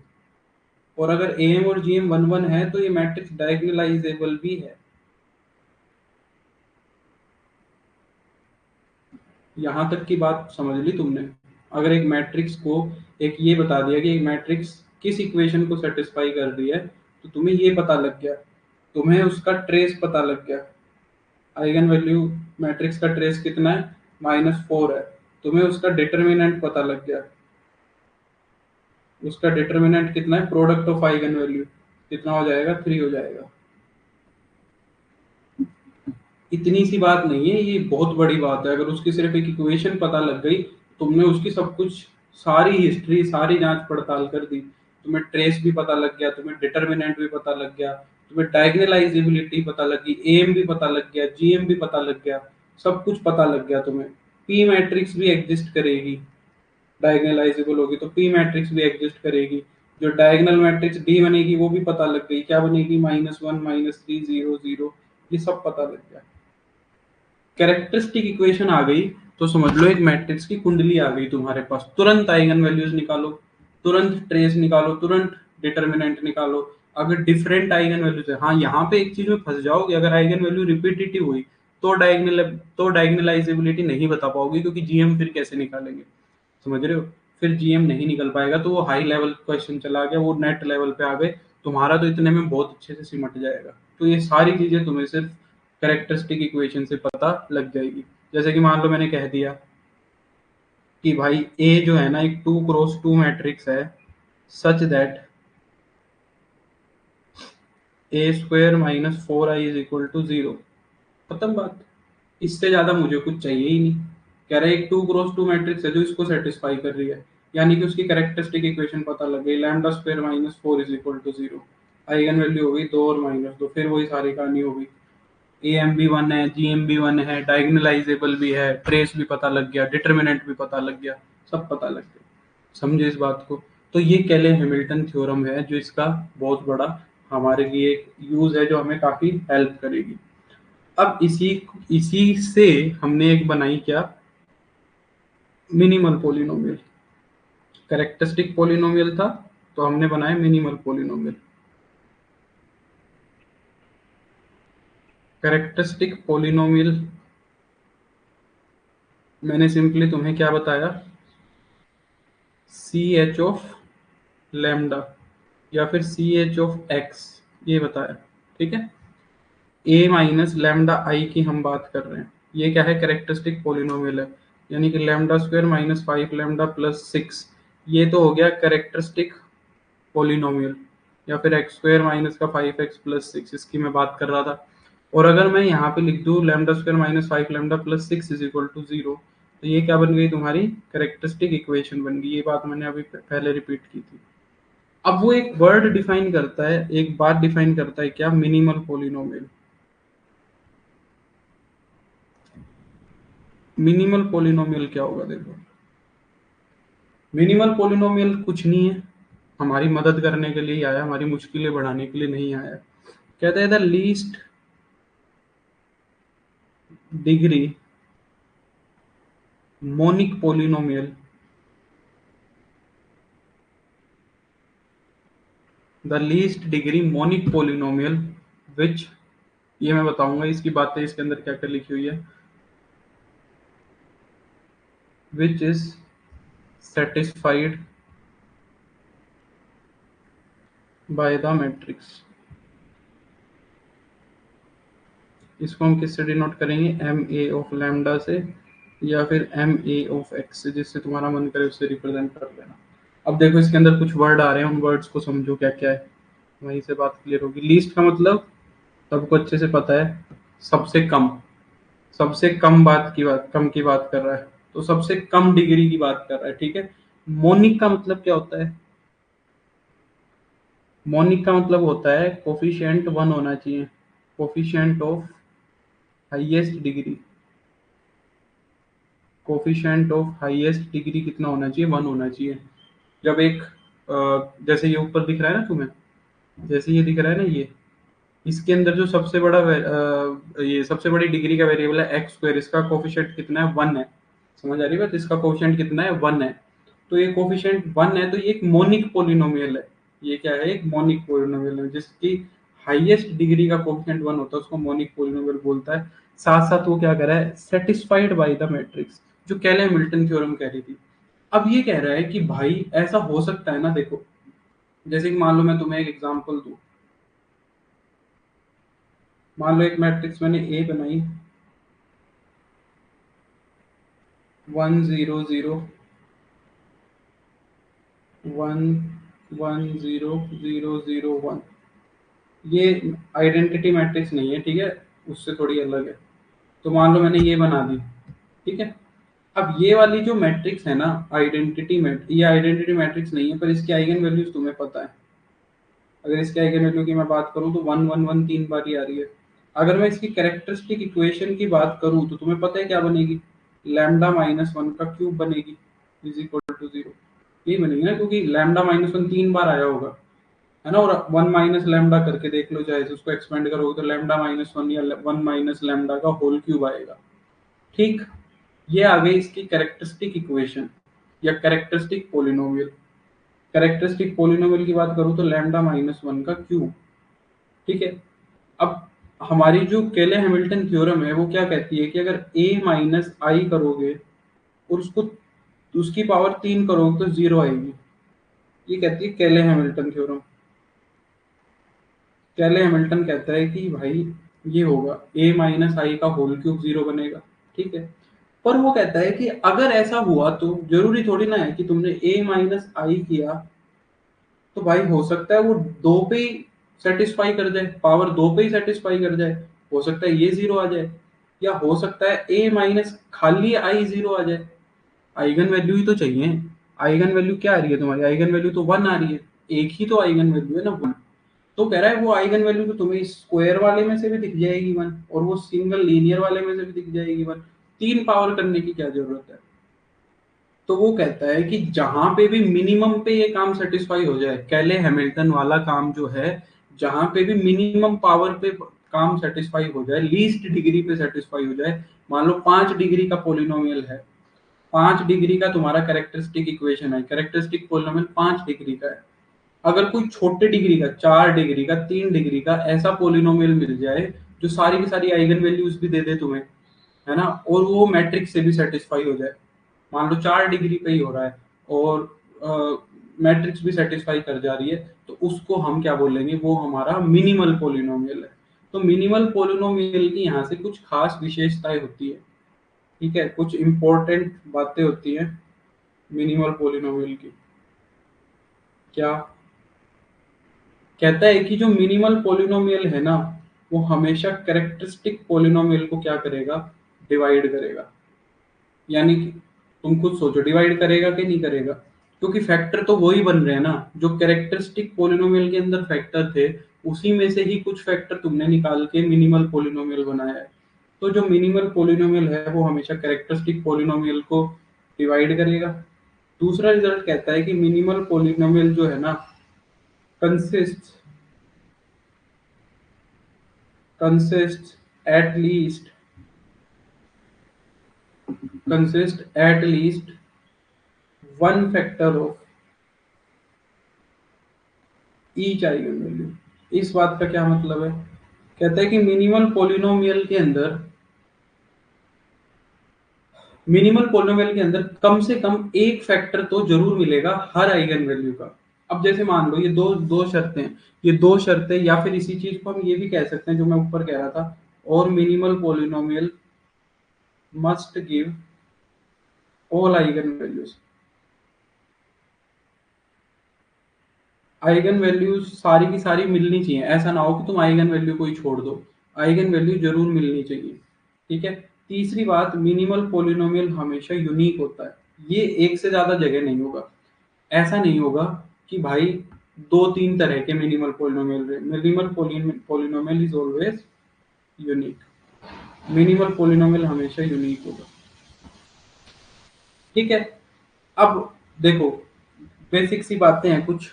और अगर ए एम और जी एम 1 1 है तो ये मैट्रिक्स डायगोनलाइजेबल भी है। यहाँ तक की बात समझ ली तुमने। अगर एक मैट्रिक्स को एक ये बता दिया कि एक मैट्रिक्स किस इक्वेशन को सेटिस्फाई कर रही है, तो तुम्हें ये पता लग गया, तुम्हें उसका ट्रेस पता लग गया। आइगन वैल्यू मैट्रिक्स का ट्रेस कितना है, -4 है, तुम्हें उसका डिटर्मिनेंट पता लग गया, उसका डिटर्मिनेंट कितना है, प्रोडक्ट ऑफ आइगन वैल्यू कितना हो जाएगा, 3 हो जाएगा। इतनी सी बात नहीं है, ये बहुत बड़ी बात है। अगर उसकी सिर्फ एक इक्वेशन पता लग गई, तुमने उसकी सब कुछ सारी हिस्ट्री सारी जांच पड़ताल कर दी, तुम्हें ट्रेस भी पता लग गया, तुम्हें डिटर्मिनेंट भी पता लग गया, तुम्हें डायगोनलाइजेबिलिटी पता लगी, एम भी पता लग गया, जीएम भी पता लग गया, सब कुछ पता लग गया तुम्हें। पी मैट्रिक्स भी एग्जिस्ट करेगी, डायगोनलाइजेबल होगी तो पी मैट्रिक्स भी एग्जिस्ट करेगी। जो डायगोनल मैट्रिक्स डी बनेगी वो भी पता लग गई, क्या बनेगी, -1 -3 0 0, ये सब पता लग गया। कैरेक्टरिस्टिक इक्वेशन आ गई तो समझ लो एक मैट्रिक्स की कुंडली आ गई तुम्हारे पास, तुरंत आइगन वैल्यूज निकालो, तुरंत ट्रेस निकालो, तुरंत डिटर्मिनेंट निकालो। अगर डिफरेंट आइगन वैल्यूज है, हाँ यहाँ पे एक चीज में फंस जाओगे, अगर आइगन वैल्यू रिपीटेटिव हुई तो डायगोनलाइजेबिलिटी नहीं बता पाओगे, क्योंकि जीएम फिर कैसे निकालेंगे, समझ रहे हो। फिर जीएम नहीं निकल पाएगा, तो वो हाई लेवल क्वेश्चन चला गया, वो नेट लेवल पे आ गए, तुम्हारा तो इतने में बहुत अच्छे से सिमट जाएगा। तो ये सारी चीजें तुम्हें सिर्फ कैरेक्टरिस्टिक इक्वेशन से पता लग जाएगी। जैसे कि मान लो मैंने कह दिया कि भाई ए जो है ना एक 2 क्रॉस 2 मैट्रिक्स है, such that A square -4i is equal to 0, खत्म बात। इससे ज्यादा मुझे कुछ चाहिए ही नहीं। कह रहे एक 2 क्रॉस 2 मैट्रिक्स है जो इसको सेटिस्फाई कर रही है, यानी कि उसकी कैरेक्टरिस्टिक इक्वेशन पता लग गई, lambda square -4 is equal to 0, eigenvalue हो गई 2 और -2, फिर वही सारी कहानी हो गई। ए एम भी 1 है, जी एम भी 1 है, डायगोनलाइजेबल भी है, ट्रेस भी पता लग गया, डिटर्मिनेंट भी पता लग गया, सब पता लग गया। समझे इस बात को। तो ये केले हैमिल्टन थ्योरम है जो इसका बहुत बड़ा हमारे लिए यूज है, जो हमें काफी हेल्प करेगी। अब इसी इसी से हमने एक बनाई क्या, मिनिमल पोलिनोमियल। कैरेक्टरिस्टिक पोलिनोमियल था, तो हमने बनाया मिनिमल पॉलिनोमियल। कैरेक्टरिस्टिक पॉलिनोमियल मैंने सिंपली तुम्हें क्या बताया, सी एच ऑफ लैम्डा या फिर सी एच ऑफ एक्स, ये बताया। ठीक है, ए माइनस लैम्डा आई की हम बात कर रहे हैं। ये क्या है, कैरेक्टरिस्टिक पॉलिनोमियल है, यानी कि lambda square minus 5 lambda plus 6, ये तो हो गया कैरेक्टरिस्टिक पॉलिनोमियल। या फिर एक्स स्क्वायर माइनस का 5x प्लस 6, इसकी मैं बात कर रहा था। और अगर मैं यहाँ पे लिख दूँ lambda square minus 5 lambda plus 6 is equal to 0, तो ये क्या बन गई, तुम्हारी कैरेक्टरिस्टिक इक्वेशन बन गई। ये बात मैंने अभी पहले रिपीट की थी। अब वो एक वर्ड डिफाइन करता है, एक बात डिफाइन करता है, क्या, मिनिमल पॉलिनोमियल। मिनिमल पॉलिनोमियल क्या होगा, देखो, मिनिमल पॉलिनोमियल कुछ नहीं है, हमारी मदद करने के लिए ही आया, हमारी मुश्किलें बढ़ाने के लिए नहीं आया। कहते हैं the least degree monic polynomial, the least degree monic polynomial which, ये मैं बताऊंगा इसकी बातें इसके अंदर क्या क्या लिखी हुई है, which is satisfied by the matrix. इसको हम किससे डिनोट करेंगे, एम ए ऑफ लैम्डा से या फिर एम ए ऑफ एक्स से, जिससे तुम्हारा मन करे उससे रिप्रेजेंट कर लेना। अब देखो इसके अंदर कुछ वर्ड आ रहे हैं, उन वर्ड्स को समझो क्या क्या है, वहीं से बात क्लियर होगी। लीस्ट का मतलब सबको अच्छे से पता है, सबसे कम, सबसे कम बात की बात, कम की बात कर रहा है, तो सबसे कम डिग्री की बात कर रहा है। ठीक है, मोनिक का मतलब क्या होता है, मोनिक का मतलब होता है कोफिशिएंट 1 होना चाहिए, coefficient of highest degree, coefficient of highest degree कितना होना चाहिए, 1 होना चाहिए। जब एक जैसे ये ऊपर दिख रहा है ना तुम्हें, जैसे ये दिख रहा है ना, ये इसके अंदर जो सबसे बड़ा ये सबसे बड़ी डिग्री का वेरिएबल है एक्स स्क्वायर, इसका कोफिशिएंट कितना है, 1 है। समझ आ रही बात, इसका कोफिशिएंट कितना है, 1 है। तो ये कोफिशिएंट 1 है, तो ये एक मोनिक पॉलिनोमियल है। ये क्या है, एक मोनिक पॉलिनोमियल है, जिसकी हाईएस्ट डिग्री का कोफिशिएंट 1 होता है, उसको मोनिक पॉलिनोमियल बोलता है। साथ साथ वो क्या कर रहा है, सेटिस्फाइड बाय द मैट्रिक्स, जो केले हैमिल्टन थ्योरम कह रही थी। अब ये कह रहा है कि भाई ऐसा हो सकता है ना, देखो जैसे कि मान लो मैं तुम्हें एक एग्जांपल दूं, मान लो एक मैट्रिक्स मैंने ए बनाई 1 0 0 1 1 0 0 0 1, ये आइडेंटिटी मैट्रिक्स नहीं है, ठीक है, उससे थोड़ी अलग है। तो मान लो मैंने ये बना दी, ठीक है। अब ये वाली जो मैट्रिक्स है ना, आइडेंटिटी मैट्रिक्स, ये आइडेंटिटी मैट्रिक्स नहीं है, पर इसकी आइगन वैल्यूज तुम्हें पता है। अगर इसके आइगन वैल्यू की मैं बात करूं तो 1 1 1 3 बार ही आ रही है। अगर मैं इसकी कैरेक्टरिस्टिक इक्वेशन की बात करूं तो तुम्हें पता है क्या बनेगी, लैम्डा माइनस 1 का क्यूब बनेगी, इज इक्वल टू 0। यही बनेगी ना, क्योंकि लैम्डा माइनस 1 3 बार आया होगा, है ना। और 1 माइनस लैम्डा करके देख लो, चाहे उसको एक्सपेंड करोगे तो लैम्डा माइनस 1 या 1 माइनस लैम्डा का होल क्यूब आएगा। ठीक, ये आ गई इसकी कैरेक्टरिस्टिक इक्वेशन या कैरेक्टरिस्टिक पोलिनोमियल। कैरेक्टरिस्टिक पोलिनोमियल की बात करूं तो लैम्डा माइनस 1 का क्यूब। ठीक है, अब हमारी जो केले हैमिल्टन थ्योरम है वो क्या कहती है कि अगर a माइनस आई करोगे और उसको उसकी पावर 3 करोगे तो 0 आएगी। ये कहती है केले हैमिल्टन थ्योरम। केले हैमिल्टन कहता है कि भाई ये होगा a माइनस आई का होल क्यूब 0 बनेगा। ठीक है, पर वो कहता है कि अगर ऐसा हुआ तो जरूरी थोड़ी ना है कि तुमने a माइनस आई किया तो भाई हो सकता है वो 2 पे ही सेटिस्फाई कर जाए, पावर 2 पे ही सेटिस्फाई कर जाए। हो सकता है ये 0 आ जाए, या हो सकता है a माइनस खाली आई 0 आ जाए। आइगन वैल्यू ही तो चाहिए। आइगन वैल्यू क्या आ रही है तुम्हारी, आइगन वैल्यू तो 1 आ रही है, एक ही तो आइगन वैल्यू है ना 1। तो कह रहा है वो आइगन वैल्यू तो तुम्हें स्क्वायर वाले में से भी दिख जाएगी 1, और वो सिंगल लीनियर वाले में से भी दिख जाएगी 1। 3 पावर करने की क्या जरूरत है। तो वो कहता है कि जहां पे भी मिनिमम पे ये काम सेटिस्फाई हो जाए, कैले हैमिल्टन वाला काम जो है, जहां पे भी मिनिमम पावर पे काम सेटिस्फाई हो जाए, लीस्ट डिग्री पे सेटिस्फाई हो जाए। मान लो 5 डिग्री का पोलिनोमियल है, 5 डिग्री का तुम्हारा कैरेक्टरिस्टिक इक्वेशन है, कैरेक्टरिस्टिक पोलिनोमियल 5 डिग्री का है। अगर कोई छोटे डिग्री का, 4 डिग्री का, 3 डिग्री का ऐसा पोलिनोमियल मिल जाए जो सारी की सारी आइगन वैल्यूज भी दे दे तुम्हें, है ना, और वो मैट्रिक्स से भी सेटिस्फाई हो जाए, मान लो 4 डिग्री पे ही हो रहा है और मैट्रिक्स भी सेटिस्फाई कर जा रही है, तो उसको हम क्या बोलेंगे, वो हमारा मिनिमल पोलिनोमियल है। तो मिनिमल पोलिनोमियल की यहाँ से कुछ खास विशेषताएं होती है, ठीक है, कुछ इंपॉर्टेंट बातें होती हैं मिनिमल पोलिनोमियल की। क्या कहता है कि जो मिनिमल पोलिनोमियल है ना, वो हमेशा कैरेक्टरिस्टिक पोलिनोमियल को क्या करेगा, डिवाइड करेगा। यानी कि तुम खुद सोचो, डिवाइड करेगा कि नहीं करेगा, क्योंकि फैक्टर तो वही बन रहे हैं ना जो कैरेक्टरिस्टिक पोलिनोमियल के अंदर फैक्टर थे, उसी में से ही कुछ फैक्टर तुमने निकाल के मिनिमल पोलिनोमियल बनाया है। तो जो मिनिमल पोलिनोमियल है वो हमेशा कैरेक्टरिस्टिक पोलिनोमियल को डिवाइड करेगा। दूसरा रिजल्ट कहता है कि मिनिमल पोलिनोमियल जो है ना, consist consist at least consist at least one factor of each eigen value. इस बात का क्या मतलब है, कहता है कि मिनिमल पोलिनोमियल के अंदर कम से कम एक फैक्टर तो जरूर मिलेगा हर आइगन वैल्यू का। अब जैसे मान लो ये दो दो शर्तें हैं, ये दो शर्तें, या फिर इसी चीज को हम ये भी कह सकते हैं जो मैं ऊपर कह रहा था, और minimal polynomial must give all eigen values. Eigen values सारी की सारी मिलनी चाहिए, ऐसा ना हो कि तुम आइगन वैल्यू को ही छोड़ दो, आइगन वैल्यू जरूर मिलनी चाहिए, ठीक है। तीसरी बात, मिनिमल पोलिनोमियल हमेशा यूनिक होता है, ये एक से ज्यादा जगह नहीं होगा। ऐसा नहीं होगा कि भाई दो तीन तरह के minimal polynomial, minimal polynomial is always unique, minimal polynomial हमेशा यूनिक होगा, ठीक है। अब देखो, बेसिक सी बातें हैं कुछ,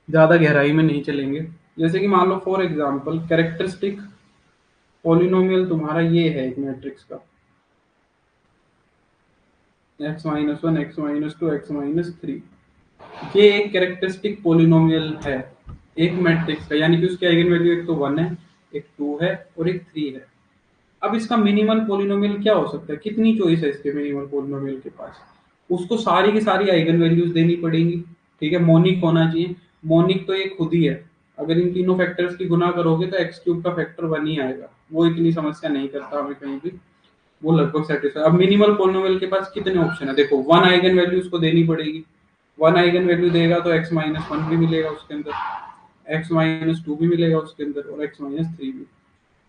ज्यादा गहराई में नहीं चलेंगे। जैसे कि मान लो फॉर एग्जांपल कैरेक्टरिस्टिक पोलिनोमियल तुम्हारा ये है एक मैट्रिक्स का, x-1, x-2, x-3, ये एक कैरेक्टरिस्टिक पोलिनोमियल है एक मैट्रिक्स का, यानी कि उसकी आइगन वैल्यू एक तो 1 है, एक 2 है और एक 3 है। अब इसका मिनिमल पोलिनोमियल क्या हो सकता है, कितनी चॉइस है इसके मिनिमल पोलिनोमियल के पास, उसको सारी की सारी आइगन वैल्यूज देनी पड़ेंगी, ठीक है, मोनिक होना चाहिए। मोनिक तो ये खुद ही है, अगर इन तीनों फैक्टर्स की गुना करोगे तो एक्स क्यूब का फैक्टर 1 ही आएगा, वो इतनी समस्या नहीं करता हमें कहीं भी, वो लगभग सेटिस्फाई। अब मिनिमल पोलिनोमियल के पास कितने ऑप्शन है, देखो 1 आइगन वैल्यू उसको देनी पड़ेगी, 1 आइगन वैल्यू देगा तो x-1 भी मिलेगा उसके अंदर, x-2 भी मिलेगा उसके अंदर और x-3 भी।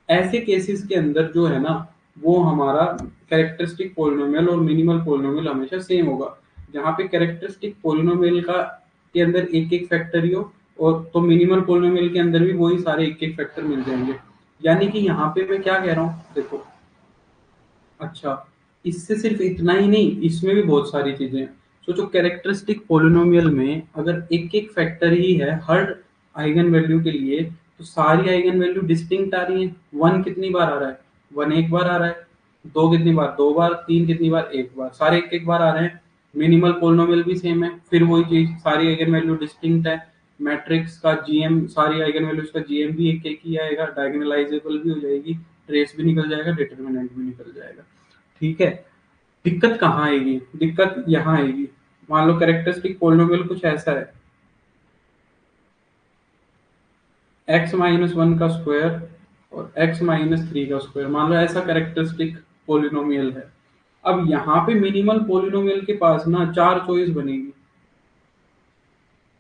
ऐसे केसेस के अंदर जो है ना, वो हमारा कैरेक्टरिस्टिक पोलिनोमियल और मिनिमल पोलिनोमियल हमेशा सेम होगा। जहाँ पे कैरेक्टरिस्टिक पोलिनोमियल का के अंदर एक एक फैक्टर ही हो, और तो मिनिमल पोलिनोमियल के अंदर भी वही सारे एक एक फैक्टर मिल जाएंगे। यानी कि यहाँ पे मैं क्या कह रहा हूँ, देखो, अच्छा, इससे सिर्फ इतना ही नहीं, इसमें भी बहुत सारी चीजें हैं। सोचो कैरेक्टरिस्टिक पोलिनोमियल में अगर एक एक फैक्टर ही है हर आइगन वैल्यू के लिए, तो सारी आइगन वैल्यू डिस्टिंक्ट आ रही है। 1 कितनी बार आ रहा है, 1 एक बार आ रहा है, 2 कितनी बार, 2 बार, 3 कितनी बार, एक बार, सारे एक एक बार आ रहे हैं। मिनिमल पोलिनोमियल भी सेम है, फिर वही चीज, सारी आइगन वैल्यू डिस्टिंक्ट है। मैट्रिक्स का जीएम, सारी आइगन वैल्यूज का जीएम भी एक एक ही आएगा, डायगोनलाइजेबल भी हो जाएगी, ट्रेस भी निकल जाएगा, डिटरमिनेंट भी निकल जाएगा, ठीक है। दिक्कत कहाँ आएगी, दिक्कत यहाँ आएगी, मान लो कैरेक्टरिस्टिक पोलिनोमियल कुछ ऐसा है, x-1 का स्क्वायर और x-3 का स्क्वायर, मान लो ऐसा कैरेक्टरिस्टिक पोलिनोमियल है। अब यहाँ पे मिनिमल पोलिनोमियल के पास ना 4 चॉइस बनेगी,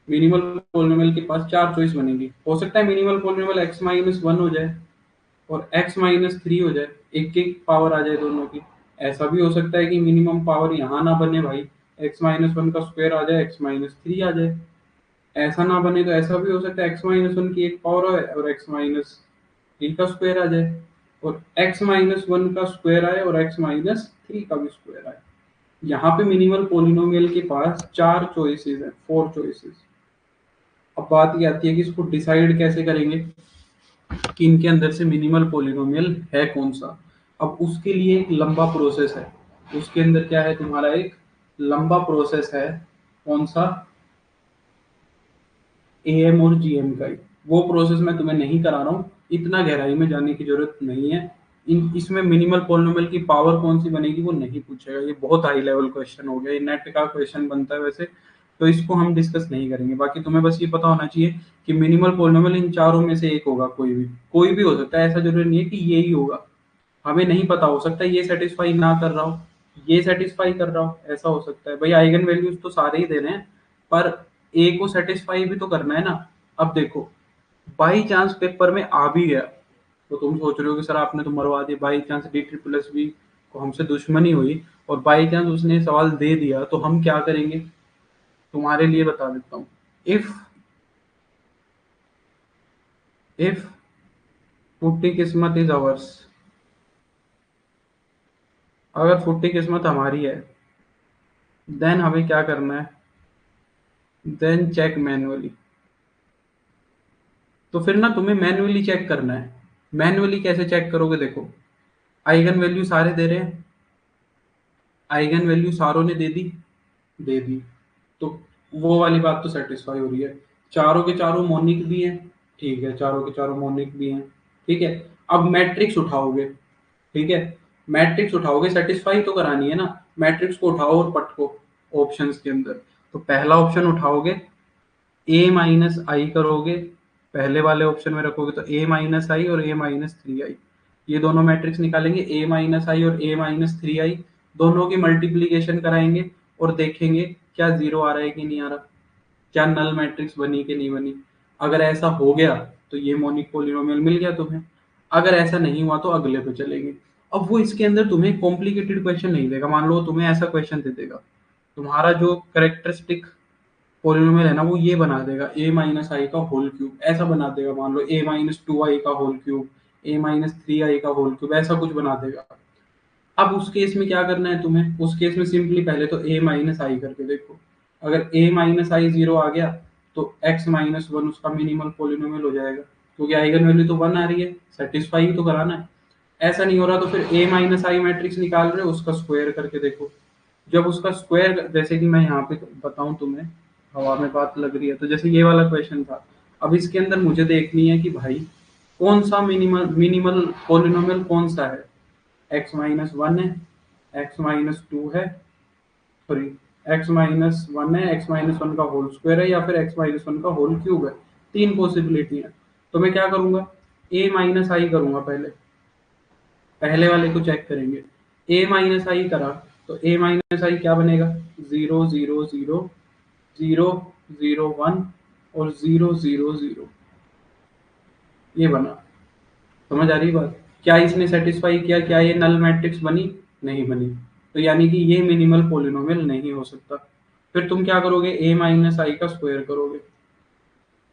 मिनिमल पोलिनोमियल के पास 4 चॉइस बनेगी। हो सकता है मिनिमल पोलिनोमियल x-1 हो जाए और x-3 हो जाए, एक एक पावर आ जाए दोनों की। ऐसा भी हो सकता है कि मिनिमम पावर यहाँ ना बने भाई, x-1 का स्क्वायर आ जाए, x-3 आ जाए। ऐसा ना बने तो ऐसा भी हो सकता है x-1 की एक पावर आए और x-3 का स्क्वायर आ जाए, और x-1 का स्क्वायर आए और x-3 का भी स्क्वायर आए। यहाँ पे मिनिमल पोलिनोमियल के पास 4 चॉइसेस है, 4 चॉइसेस। अब बात ये आती है कि इसको डिसाइड कैसे करेंगे कि इनके अंदर से मिनिमल पोलिनोमियल है कौन सा। अब उसके लिए एक लंबा प्रोसेस है, उसके अंदर क्या है तुम्हारा, एक लंबा प्रोसेस है, कौन सा, एएम और जीएम का ही। वो प्रोसेस मैं तुम्हें नहीं करा रहा हूँ, इतना गहराई में जाने की जरूरत नहीं है। इसमें मिनिमल पॉलिनोमियल की पावर कौन सी बनेगी वो नहीं पूछेगा, ये बहुत हाई लेवल क्वेश्चन हो गया, ये नेट का क्वेश्चन बनता है वैसे, तो इसको हम डिस्कस नहीं करेंगे। बाकी तुम्हें बस ये पता होना चाहिए कि मिनिमल पॉलिनोमियल इन चारों में से एक होगा, कोई भी हो सकता है, ऐसा जरूरी नहीं है कि ये ही होगा। हमें नहीं पता, हो सकता है ये सेटिस्फाई ना कर रहा हो, ये सेटिस्फाई कर रहा हो, ऐसा हो सकता है भाई। आइगन वैल्यूज तो सारे ही दे रहे हैं, पर ए को सेटिस्फाई भी तो करना है ना। अब देखो, बाई चांस पेपर में आ भी गया तो तुम सोच रहे हो कि सर आपने तो मरवा दिया, by chance D triple S B को हमसे दुश्मनी हुई और बाई चांस उसने सवाल दे दिया तो हम क्या करेंगे, तुम्हारे लिए बता देता हूँ। इफ इफ फुट्टी किस्मत इज अवर्स, अगर फुट्टी किस्मत हमारी है, देन हमें क्या करना है, देन चेक मैनुअली। तो फिर ना तुम्हें मैन्युअली चेक करना है। मैन्युअली कैसे चेक करोगे, देखो आइगन वैल्यू सारे दे रहे हैं, आइगन वैल्यू सारों ने दे दी, तो वो वाली बात तो सेटिस्फाई हो रही है। चारों के चारों मोनिक भी हैं, ठीक है, चारों के चारों मोनिक भी हैं, ठीक है। अब मैट्रिक्स उठाओगे, ठीक है, मैट्रिक्स उठाओगे, सेटिस्फाई तो करानी है ना। मैट्रिक्स को उठाओ और पटको ऑप्शंस के अंदर। तो पहला ऑप्शन उठाओगे, ए माइनस आई करोगे, पहले वाले ऑप्शन में रखोगे तो ए माइनस आई और ए माइनस थ्री आई, ये दोनों मैट्रिक्स निकालेंगे, ए माइनस आई और ए माइनस थ्री आई, दोनों की मल्टीप्लीकेशन कराएंगे और देखेंगे क्या जीरो आ रहा है कि नहीं आ रहा, क्या नल मैट्रिक्स बनी कि नहीं बनी। अगर ऐसा हो गया तो ये मोनिक पॉलिनोमियल मिल गया तुम्हें। अगर ऐसा नहीं हुआ तो अगले पे चलेंगे। अब वो इसके अंदर तुम्हें कॉम्प्लिकेटेड क्वेश्चन नहीं देगा, मान लो तुम्हें ऐसा क्वेश्चन दे देगा, तुम्हारा जो करेक्टरिस्टिक पॉलिनोमियल है ना वो ये बना देगा, ए माइनस आई का होल क्यूब ऐसा बना देगा, मान लो ए माइनस टू आई का होल क्यूब, ए माइनस थ्री आई का होल क्यूब, ऐसा कुछ बना देगा। अब उस केस में क्या करना है तुम्हें, उस केस में सिंपली पहले तो ए माइनस आई करके देखो। अगर ए माइनस आई जीरो आ गया तो एक्स माइनस वन उसका मिनिमल पॉलिनोमियल हो जाएगा, क्योंकि आइगन वैल्यू तो वन आ रही है, सेटिस्फाई तो कराना है। ऐसा नहीं हो रहा तो फिर ए माइनस आई मैट्रिक्स निकाल रहे हो, उसका स्क्वायर करके देखो। जब उसका स्क्वायर, जैसे कि मैं यहाँ पे बताऊं तुम्हें, हवा में बात लग रही है, तो जैसे ये वाला क्वेश्चन था, अब इसके अंदर मुझे देखनी है कि भाई कौन सा मिनिमल मिनिमल पॉलिनोमियल कौन सा है। एक्स माइनस वन है, एक्स माइनस टू है, सॉरी, एक्स माइनस वन है, एक्स माइनस वन का होल स्क्वायर है, या फिर एक्स माइनस वन का होल क्यूब है। तीन पॉसिबिलिटी है। तो मैं क्या करूंगा, ए माइनस आई करूंगा, पहले पहले वाले को चेक करेंगे। ए माइनस आई करा तो ए माइनस आई क्या बनेगा, zero zero zero, zero zero one और जीरो जीरो जीरो, ये बना। समझ आ रही बात, क्या इसने सेटिस्फाई किया, क्या ये नल मैट्रिक्स बनी, नहीं बनी, तो यानी कि ये मिनिमल पॉलिनोमियल नहीं हो सकता। फिर तुम क्या करोगे, ए माइनस आई का स्क्वायर करोगे,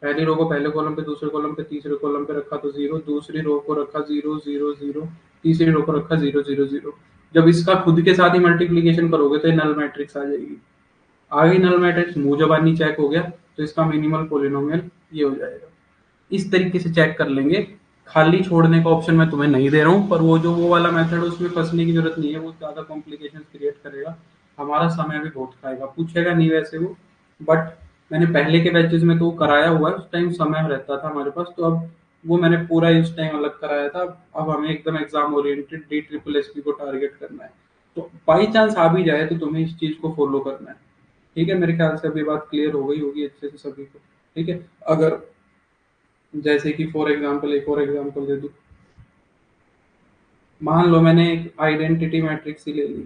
पहली रो को पहले कॉलम पे, दूसरे कॉलम पे, तीसरे कॉलम पे रखा तो जीरो, दूसरी रो को रखा जीरो जीरो जीरो, तीसरी रो को रखा जीरो जीरो जीरो। जब इसका खुद के साथ ही मल्टीप्लीकेशन करोगे तो ये नल मैट्रिक्स आ जाएगी। आ गई नल मैट्रिक्स, मुंह जबानी चेक हो गया, तो इसका मिनिमल पॉलिनोमियल ये हो जाएगा। इस तरीके से चेक कर लेंगे। खाली छोड़ने का ऑप्शन मैं तुम्हें नहीं दे रहा हूँ, पर वो वाला मेथड है, उसमें फंसने की जरूरत नहीं है, वो ज्यादा कॉम्प्लिकेशन क्रिएट करेगा, हमारा समय भी बहुत खाएगा, पूछेगा नहीं वैसे वो। बट मैंने पहले के बैचेस में तो वो कराया हुआ है, उस टाइम समय रहता था हमारे पास, तो अब वो मैंने पूरा इस टाइम अलग कराया था। अब हमें एकदम exam oriented D triple S P को टारगेट करना है। तो बाई चांस आ भी जाए तो तुम्हें इस चीज को फॉलो करना है। ठीक है, मेरे ख्याल से अभी बात क्लियर हो गई होगी अच्छे से सभी को। ठीक है, अगर जैसे कि फॉर एग्जांपल एक और एग्जांपल दे दूं, मान लो मैंने एक आइडेंटिटी मैट्रिक्स ही ले ली,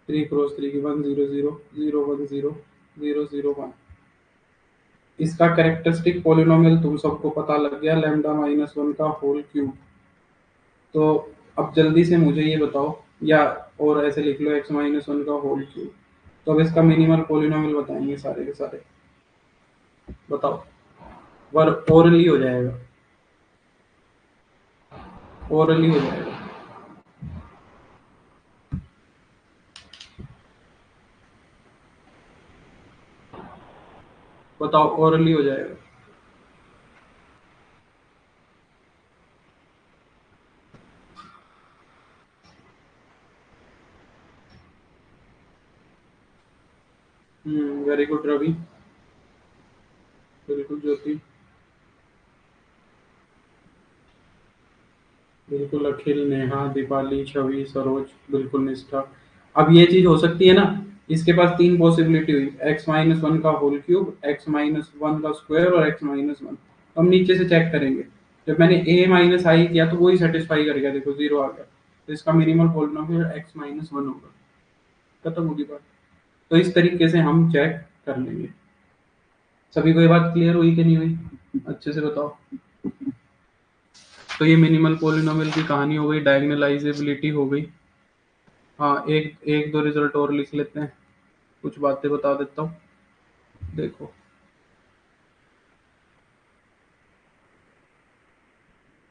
थ्री क्रॉस थ्री की, one zero zero, zero one zero, zero zero one. इसका कैरेक्टरिस्टिक पॉलिनोमियल तुम सबको पता लग गया, लैम्डा माइनस वन का होल क्यूब। तो अब जल्दी से मुझे ये बताओ, या और ऐसे लिख लो, एक्स माइनस वन का होल क्यूब। तो अब इसका मिनिमल पॉलिनोमियल बताएंगे सारे के सारे, बताओ। वर ओरली हो जाएगा, ओरली हो जाएगा, बताओ, ओरली हो जाएगा। वेरी गुड रवि, बिल्कुल ज्योति, बिल्कुल अखिल, नेहा, दीपाली, छवि, सरोज, बिल्कुल निष्ठा। अब ये चीज हो सकती है ना, इसके पास तीन पॉसिबिलिटी हुई, एक्स माइनस वन का whole cube, x minus one का स्क्वायर और एक्स माइनस वन। तो हम नीचे से चेक करेंगे, जब मैंने ए माइनस आई किया तो वही सेटिस्फाई कर गया, देखो जीरो आ गया, तो इसका minimal polynomial x minus one होगा। खत्म होगी बात। तो इस तरीके से हम चेक कर लेंगे। सभी को ये बात क्लियर हुई कि नहीं हुई, अच्छे से बताओ। तो ये मिनिमल पॉलिनोमियल की कहानी हो गई, डायगोनलाइजेबिलिटी हो गई। हाँ, एक एक दो रिजल्ट और लिख लेते हैं, कुछ बातें बता देता हूँ। देखो,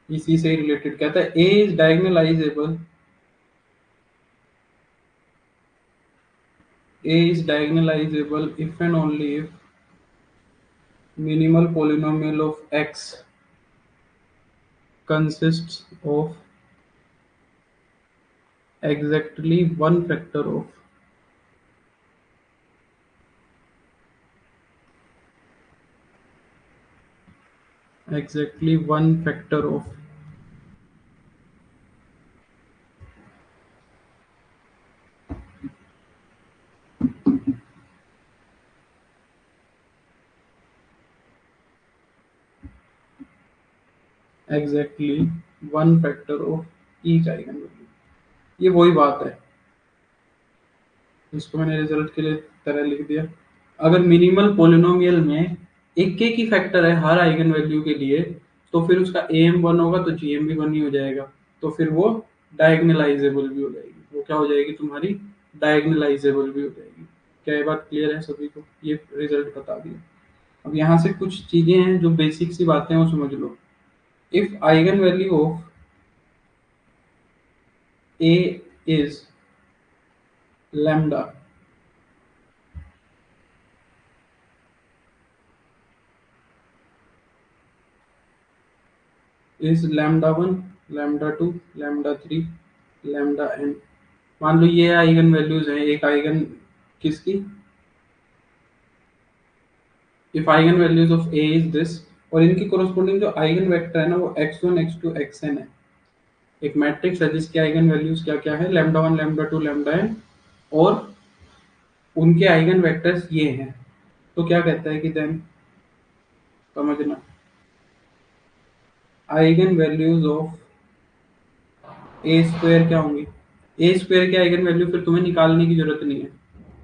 इसी से रिलेटेड कहता है, A is diagonalizable, A is diagonalizable if and only if minimal polynomial of x consists of exactly one factor of exactly one factor of exactly one factor of each eigenvalue। ये वही बात है, इसको मैंने result के लिए तरह लिख दिया। अगर मिनिमल पोलिनोमियल में एक ही फैक्टर है हर आइगन वैल्यू के लिए, तो फिर उसका एम वन होगा तो जीएम भी वन ही हो जाएगा, तो फिर वो डायगोनलाइजेबल भी हो जाएगी। वो क्या हो जाएगी तुम्हारी, डायगोनलाइजेबल भी हो जाएगी। क्या ये बात क्लियर है सभी को, ये रिजल्ट बता दिया। अब यहाँ से कुछ चीजें हैं जो बेसिक सी बातें हैं वो समझ लो। If eigenvalue of A is lambda, is lambda one, lambda two, lambda three, lambda N. मान लो ये आइगन वैल्यूज हैं, एक आइगन किसकी, if eigenvalues of A is this, और इनकी कोरस्पोंडिंग जो आइगन वेक्टर है ना वो x1 x2 xn है। एक मैट्रिक्स है जिसकी आइगन वैल्यूज क्या क्या है, lambda one, lambda two, lambda n, और उनके आइगन वेक्टर्स ये हैं। तो क्या कहता है कि देन, समझना, eigen values of A square क्या होंगी, ए स्क्वायर की आइगन वैल्यू फिर तुम्हें निकालने की जरूरत नहीं है,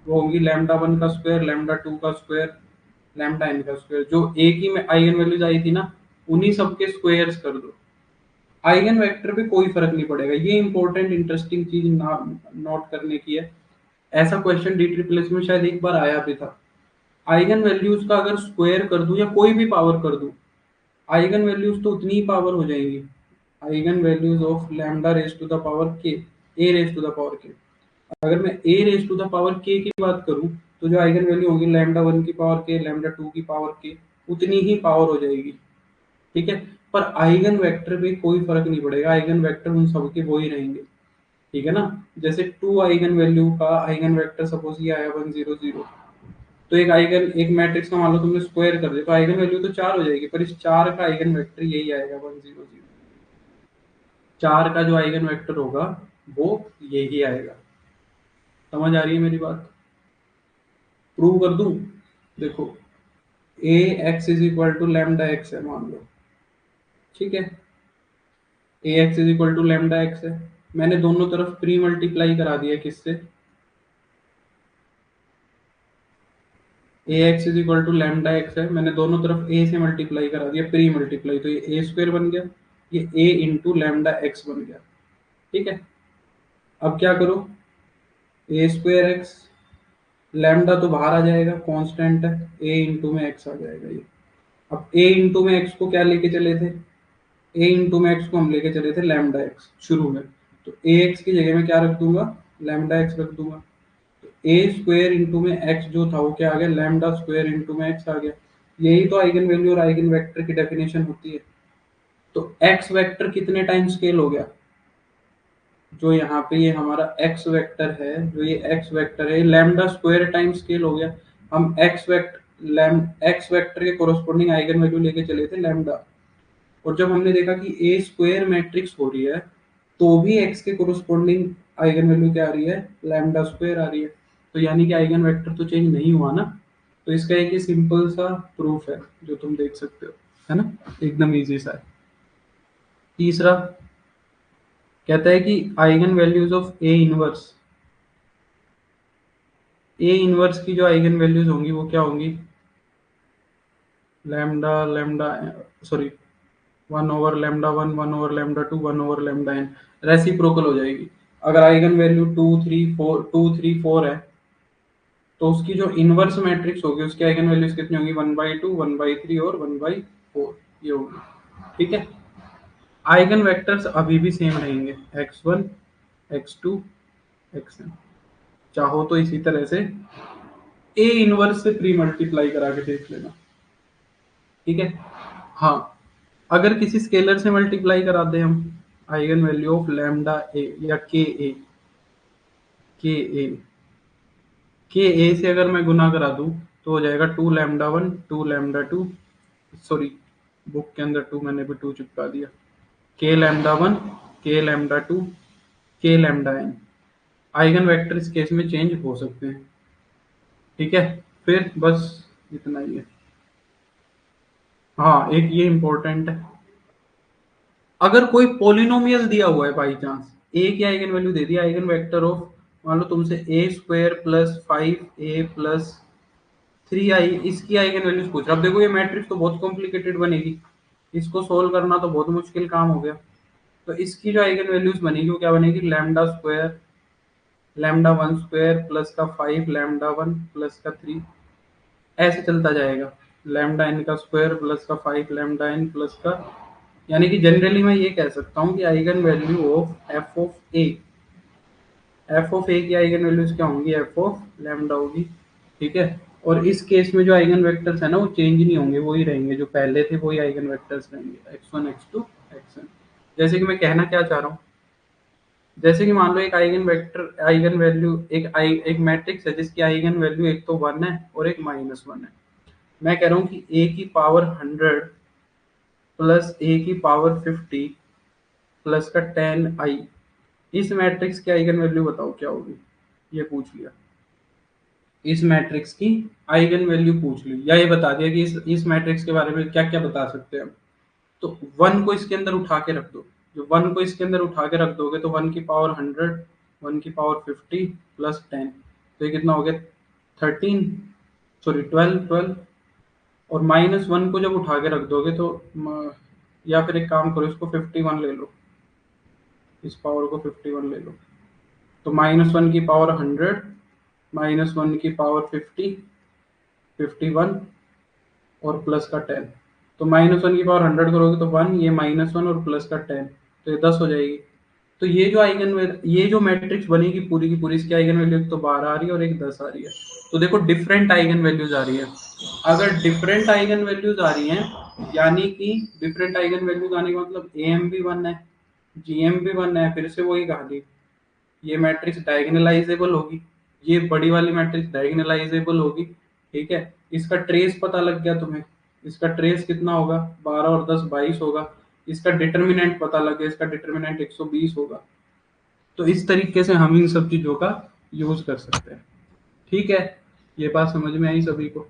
वो होंगी लैम्डा वन का स्क्वायर, लैम्डा टू का स्क्वायर, लैम्डा एन का स्क्वायर। जो एक ही में आइगन वैल्यूज आई थी ना, उन्हीं सबके स्क्वायर्स कर दो। आइगन वेक्टर पे कोई फर्क नहीं पड़ेगा, ये इंपॉर्टेंट इंटरेस्टिंग चीज नोट करने की है। ऐसा क्वेश्चन डी ट्रिपल एस में शायद एक बार आया भी था। आइगन वैल्यूज का अगर स्क्वायर कर दूं या कोई भी पावर कर दूं, आइगन वैल्यूज तो उतनी ही पावर हो जाएंगी। Eigenvalues of lambda raise to the power k, A raise to the power k. अगर मैं A raise to the power k की बात करूं, तो जो आइगन वैल्यू होगी लैम्डा वन की पावर के, लैम्डा टू की पावर के, उतनी ही पावर हो जाएगी। ठीक है, पर आइगन वेक्टर पे कोई फर्क नहीं पड़ेगा, आइगन वेक्टर उन सबके वो ही रहेंगे। ठीक है ना, जैसे टू आइगन वैल्यू का आइगन वेक्टर सपोज ये आया 1 0 0, तो एक आइगन, एक मैट्रिक्स का मान लो तुमने स्क्वायर कर दिया, तो आइगन वैल्यू तो 4 हो जाएगी, पर इस 4 का आइगन वेक्टर यही आएगा 1 0 0। 4 का जो आइगन वेक्टर होगा वो यही आएगा। समझ आ रही है मेरी बात, प्रूव कर दूं। देखो, A X is equal to lambda X है मान लो, ठीक है, A X is equal to lambda X है। मैंने दोनों तरफ प्री मल्टीप्लाई करा दिया, किससे, A X is equal to lambda X है, मैंने दोनों तरफ ए से मल्टीप्लाई करा दिया, प्री मल्टीप्लाई, तो ये ए स्क्वायर बन गया, ये ए इंटू लैम्डा एक्स बन गया। ठीक है, अब क्या करो, ए स्क्वायर एक्स, लैम्डा तो बाहर आ जाएगा, कांस्टेंट है, ए इंटू में एक्स आ जाएगा ये। अब ए इंटू में एक्स को क्या लेके चले थे, ए इंटू में एक्स को हम लेके चले थे लैम्डा एक्स शुरू में, तो ए एक्स की जगह में क्या रख दूंगा, लैम्डा एक्स रख दूंगा। ए स्क्वायर इंटू में एक्स जो था वो क्या आ गया, लैम्डा स्क्वायर इंटू में एक्स आ गया। यही तो आइगन वैल्यू और आइगन वेक्टर की डेफिनेशन होती है। तो एक्स वेक्टर कितने टाइम स्केल हो गया, जो यहाँ पे ये हमारा एक्स वेक्टर है, जो ये एक्स वेक्टर है, लैम्डा स्क्वायर टाइम स्केल हो गया। हम एक्स वेक्टर, एक्स वेक्टर के कोरोस्पोंडिंग आइगन वैल्यू लेके चले थे लैम्डा, और जब हमने देखा कि ए स्क्वायर मैट्रिक्स हो रही है तो भी एक्स के कोरोस्पोंडिंग आइगन वैल्यू क्या आ रही है, लैम्डा स्क्वायर आ रही है। तो यानी कि आइगन वेक्टर तो चेंज नहीं हुआ ना। तो इसका एक ही सिंपल सा प्रूफ है जो तुम देख सकते हो, है ना, एकदम इजी सा है। तीसरा कहता है कि eigen values of A inverse की जो आइगन वैल्यूज होंगी वो क्या होंगी, lambda lambda sorry 1/λ1, 1/λ2, 1/λn, reciprocal हो जाएगी। अगर आइगन वैल्यू 2 3 4 है तो उसकी जो इनवर्स मैट्रिक्स होगी उसकी आइगन वैल्यूज कितनी होंगी, 1/2, 1/3 और 1/4 ये होगी। ठीक है, आइगन वेक्टर्स अभी भी सेम रहेंगे, x1 x2 xn। चाहो तो इसी तरह से ए इनवर्स से प्री मल्टीप्लाई करा के देख लेना। ठीक है, हाँ, अगर किसी स्केलर से मल्टीप्लाई करा दें हम आइगन वैल्यू ऑफ लैम्डा ए या के ए के ए से अगर मैं गुना करा दूं तो हो जाएगा 2λ1 2λ2, सॉरी बुक के अंदर 2 मैंने भी 2 चिपका दिया, k λ1 k λ2 k λn। Eigen vector इस केस में चेंज हो सकते हैं। ठीक है, फिर बस इतना ही है। हाँ, एक ये इंपॉर्टेंट है, अगर कोई पोलिनोमियल दिया हुआ है बाई चांस, ए की eigen value they the eigen vector of, मान लो तुमसे ए square plus 5a plus 3i, इसकी आइगन वैल्यूज पूछ रहा। अब देखो ये मैट्रिक्स तो बहुत कॉम्प्लिकेटेड बनेगी, इसको सोल्व करना तो बहुत मुश्किल काम हो गया। तो इसकी जो आइगन वैल्यूज बनेगी वो क्या बनेगी, लैम्डा स्क्वायर λ1 स्क्वायर प्लस का 5 λ1 प्लस का 3, ऐसे चलता जाएगा, लैम्डा एन का स्क्वायर प्लस का 5 लैम्डा एन प्लस का, यानी कि जनरली मैं ये कह सकता हूँ कि eigenvalue of F of A की आइगन वैल्यूज क्या होंगी, एफ ऑफ लैम्डा होगी। ठीक है, और इस केस में जो आइगन वेक्टर्स है ना वो चेंज नहीं होंगे, वही रहेंगे जो पहले थे, वही आइगन वेक्टर्स रहेंगे, x1 x2 xn। जैसे कि मैं कहना क्या चाह रहा हूँ, जैसे कि मान लो एक आइगन वेक्टर आइगन वैल्यू एक मैट्रिक्स है जिसकी आइगन वैल्यू एक तो 1 है और एक -1 है। मैं कह रहा हूँ कि a की पावर 100 प्लस a की पावर 50 प्लस का 10i, इस मैट्रिक्स की आइगन वैल्यू बताओ क्या होगी, ये पूछ लिया। इस मैट्रिक्स की आइगन वैल्यू पूछ ली, या ये बता दिया कि इस मैट्रिक्स के बारे में क्या क्या बता सकते हैं हम। तो 1 को इसके अंदर उठा के रख दो, जो 1 को इसके अंदर उठा के रख दोगे तो 1 की पावर 100 1 की पावर 50 प्लस 10, तो ये कितना हो गया 13, सॉरी 12। और -1 को जब उठा के रख दोगे तो या फिर एक काम करो, इसको 51 ले लो, इस पावर को 51 ले लो, तो -1 की पावर 100 -1 की पावर 50 51 और प्लस का 10, तो -1 की पावर 100 करोगे तो 1, ये -1 और प्लस का 10, तो ये 10 हो जाएगी। तो ये जो मैट्रिक्स बनेगी पूरी की पूरी, इसकी आइगन वैल्यू तो 12 आ रही है और एक 10 आ रही है। तो देखो डिफरेंट आइगन वैल्यूज आ रही है। अगर डिफरेंट आइगन वैल्यूज आ रही हैं, यानी कि डिफरेंट आइगन वैल्यूज आने का मतलब एम भी 1 है, जीएम भी 1 है, फिर से वही कहानी, ये मैट्रिक्स डायगोनलाइजेबल होगी, ये बड़ी वाली मैट्रिक्स डायगोनलाइजेबल होगी। ठीक है, इसका ट्रेस पता लग गया तुम्हें, इसका ट्रेस कितना होगा, 12 और 10 22 होगा। इसका डिटर्मिनेंट पता लग गया, इसका डिटर्मिनेंट 120 होगा। तो इस तरीके से हम इन सब चीजों का यूज कर सकते हैं। ठीक है, ये बात समझ में आई सभी को।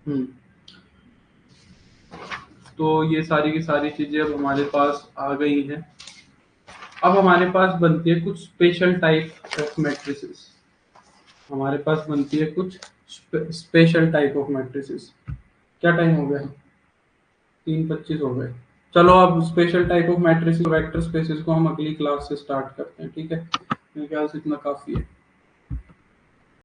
हम्म, तो ये सारी की सारी चीजें अब हमारे पास आ गई हैं। अब हमारे पास बनती है कुछ स्पेशल टाइप ऑफ मैट्रिसेस, हमारे पास बनती है कुछ स्पेशल टाइप ऑफ मैट्रिसेस। क्या टाइम हो गया, 3:25 हो गए। चलो अब special type of matrices vector spaces को हम अगली क्लास से स्टार्ट करते हैं। ठीक है, मेरे ख्याल से इतना काफी है।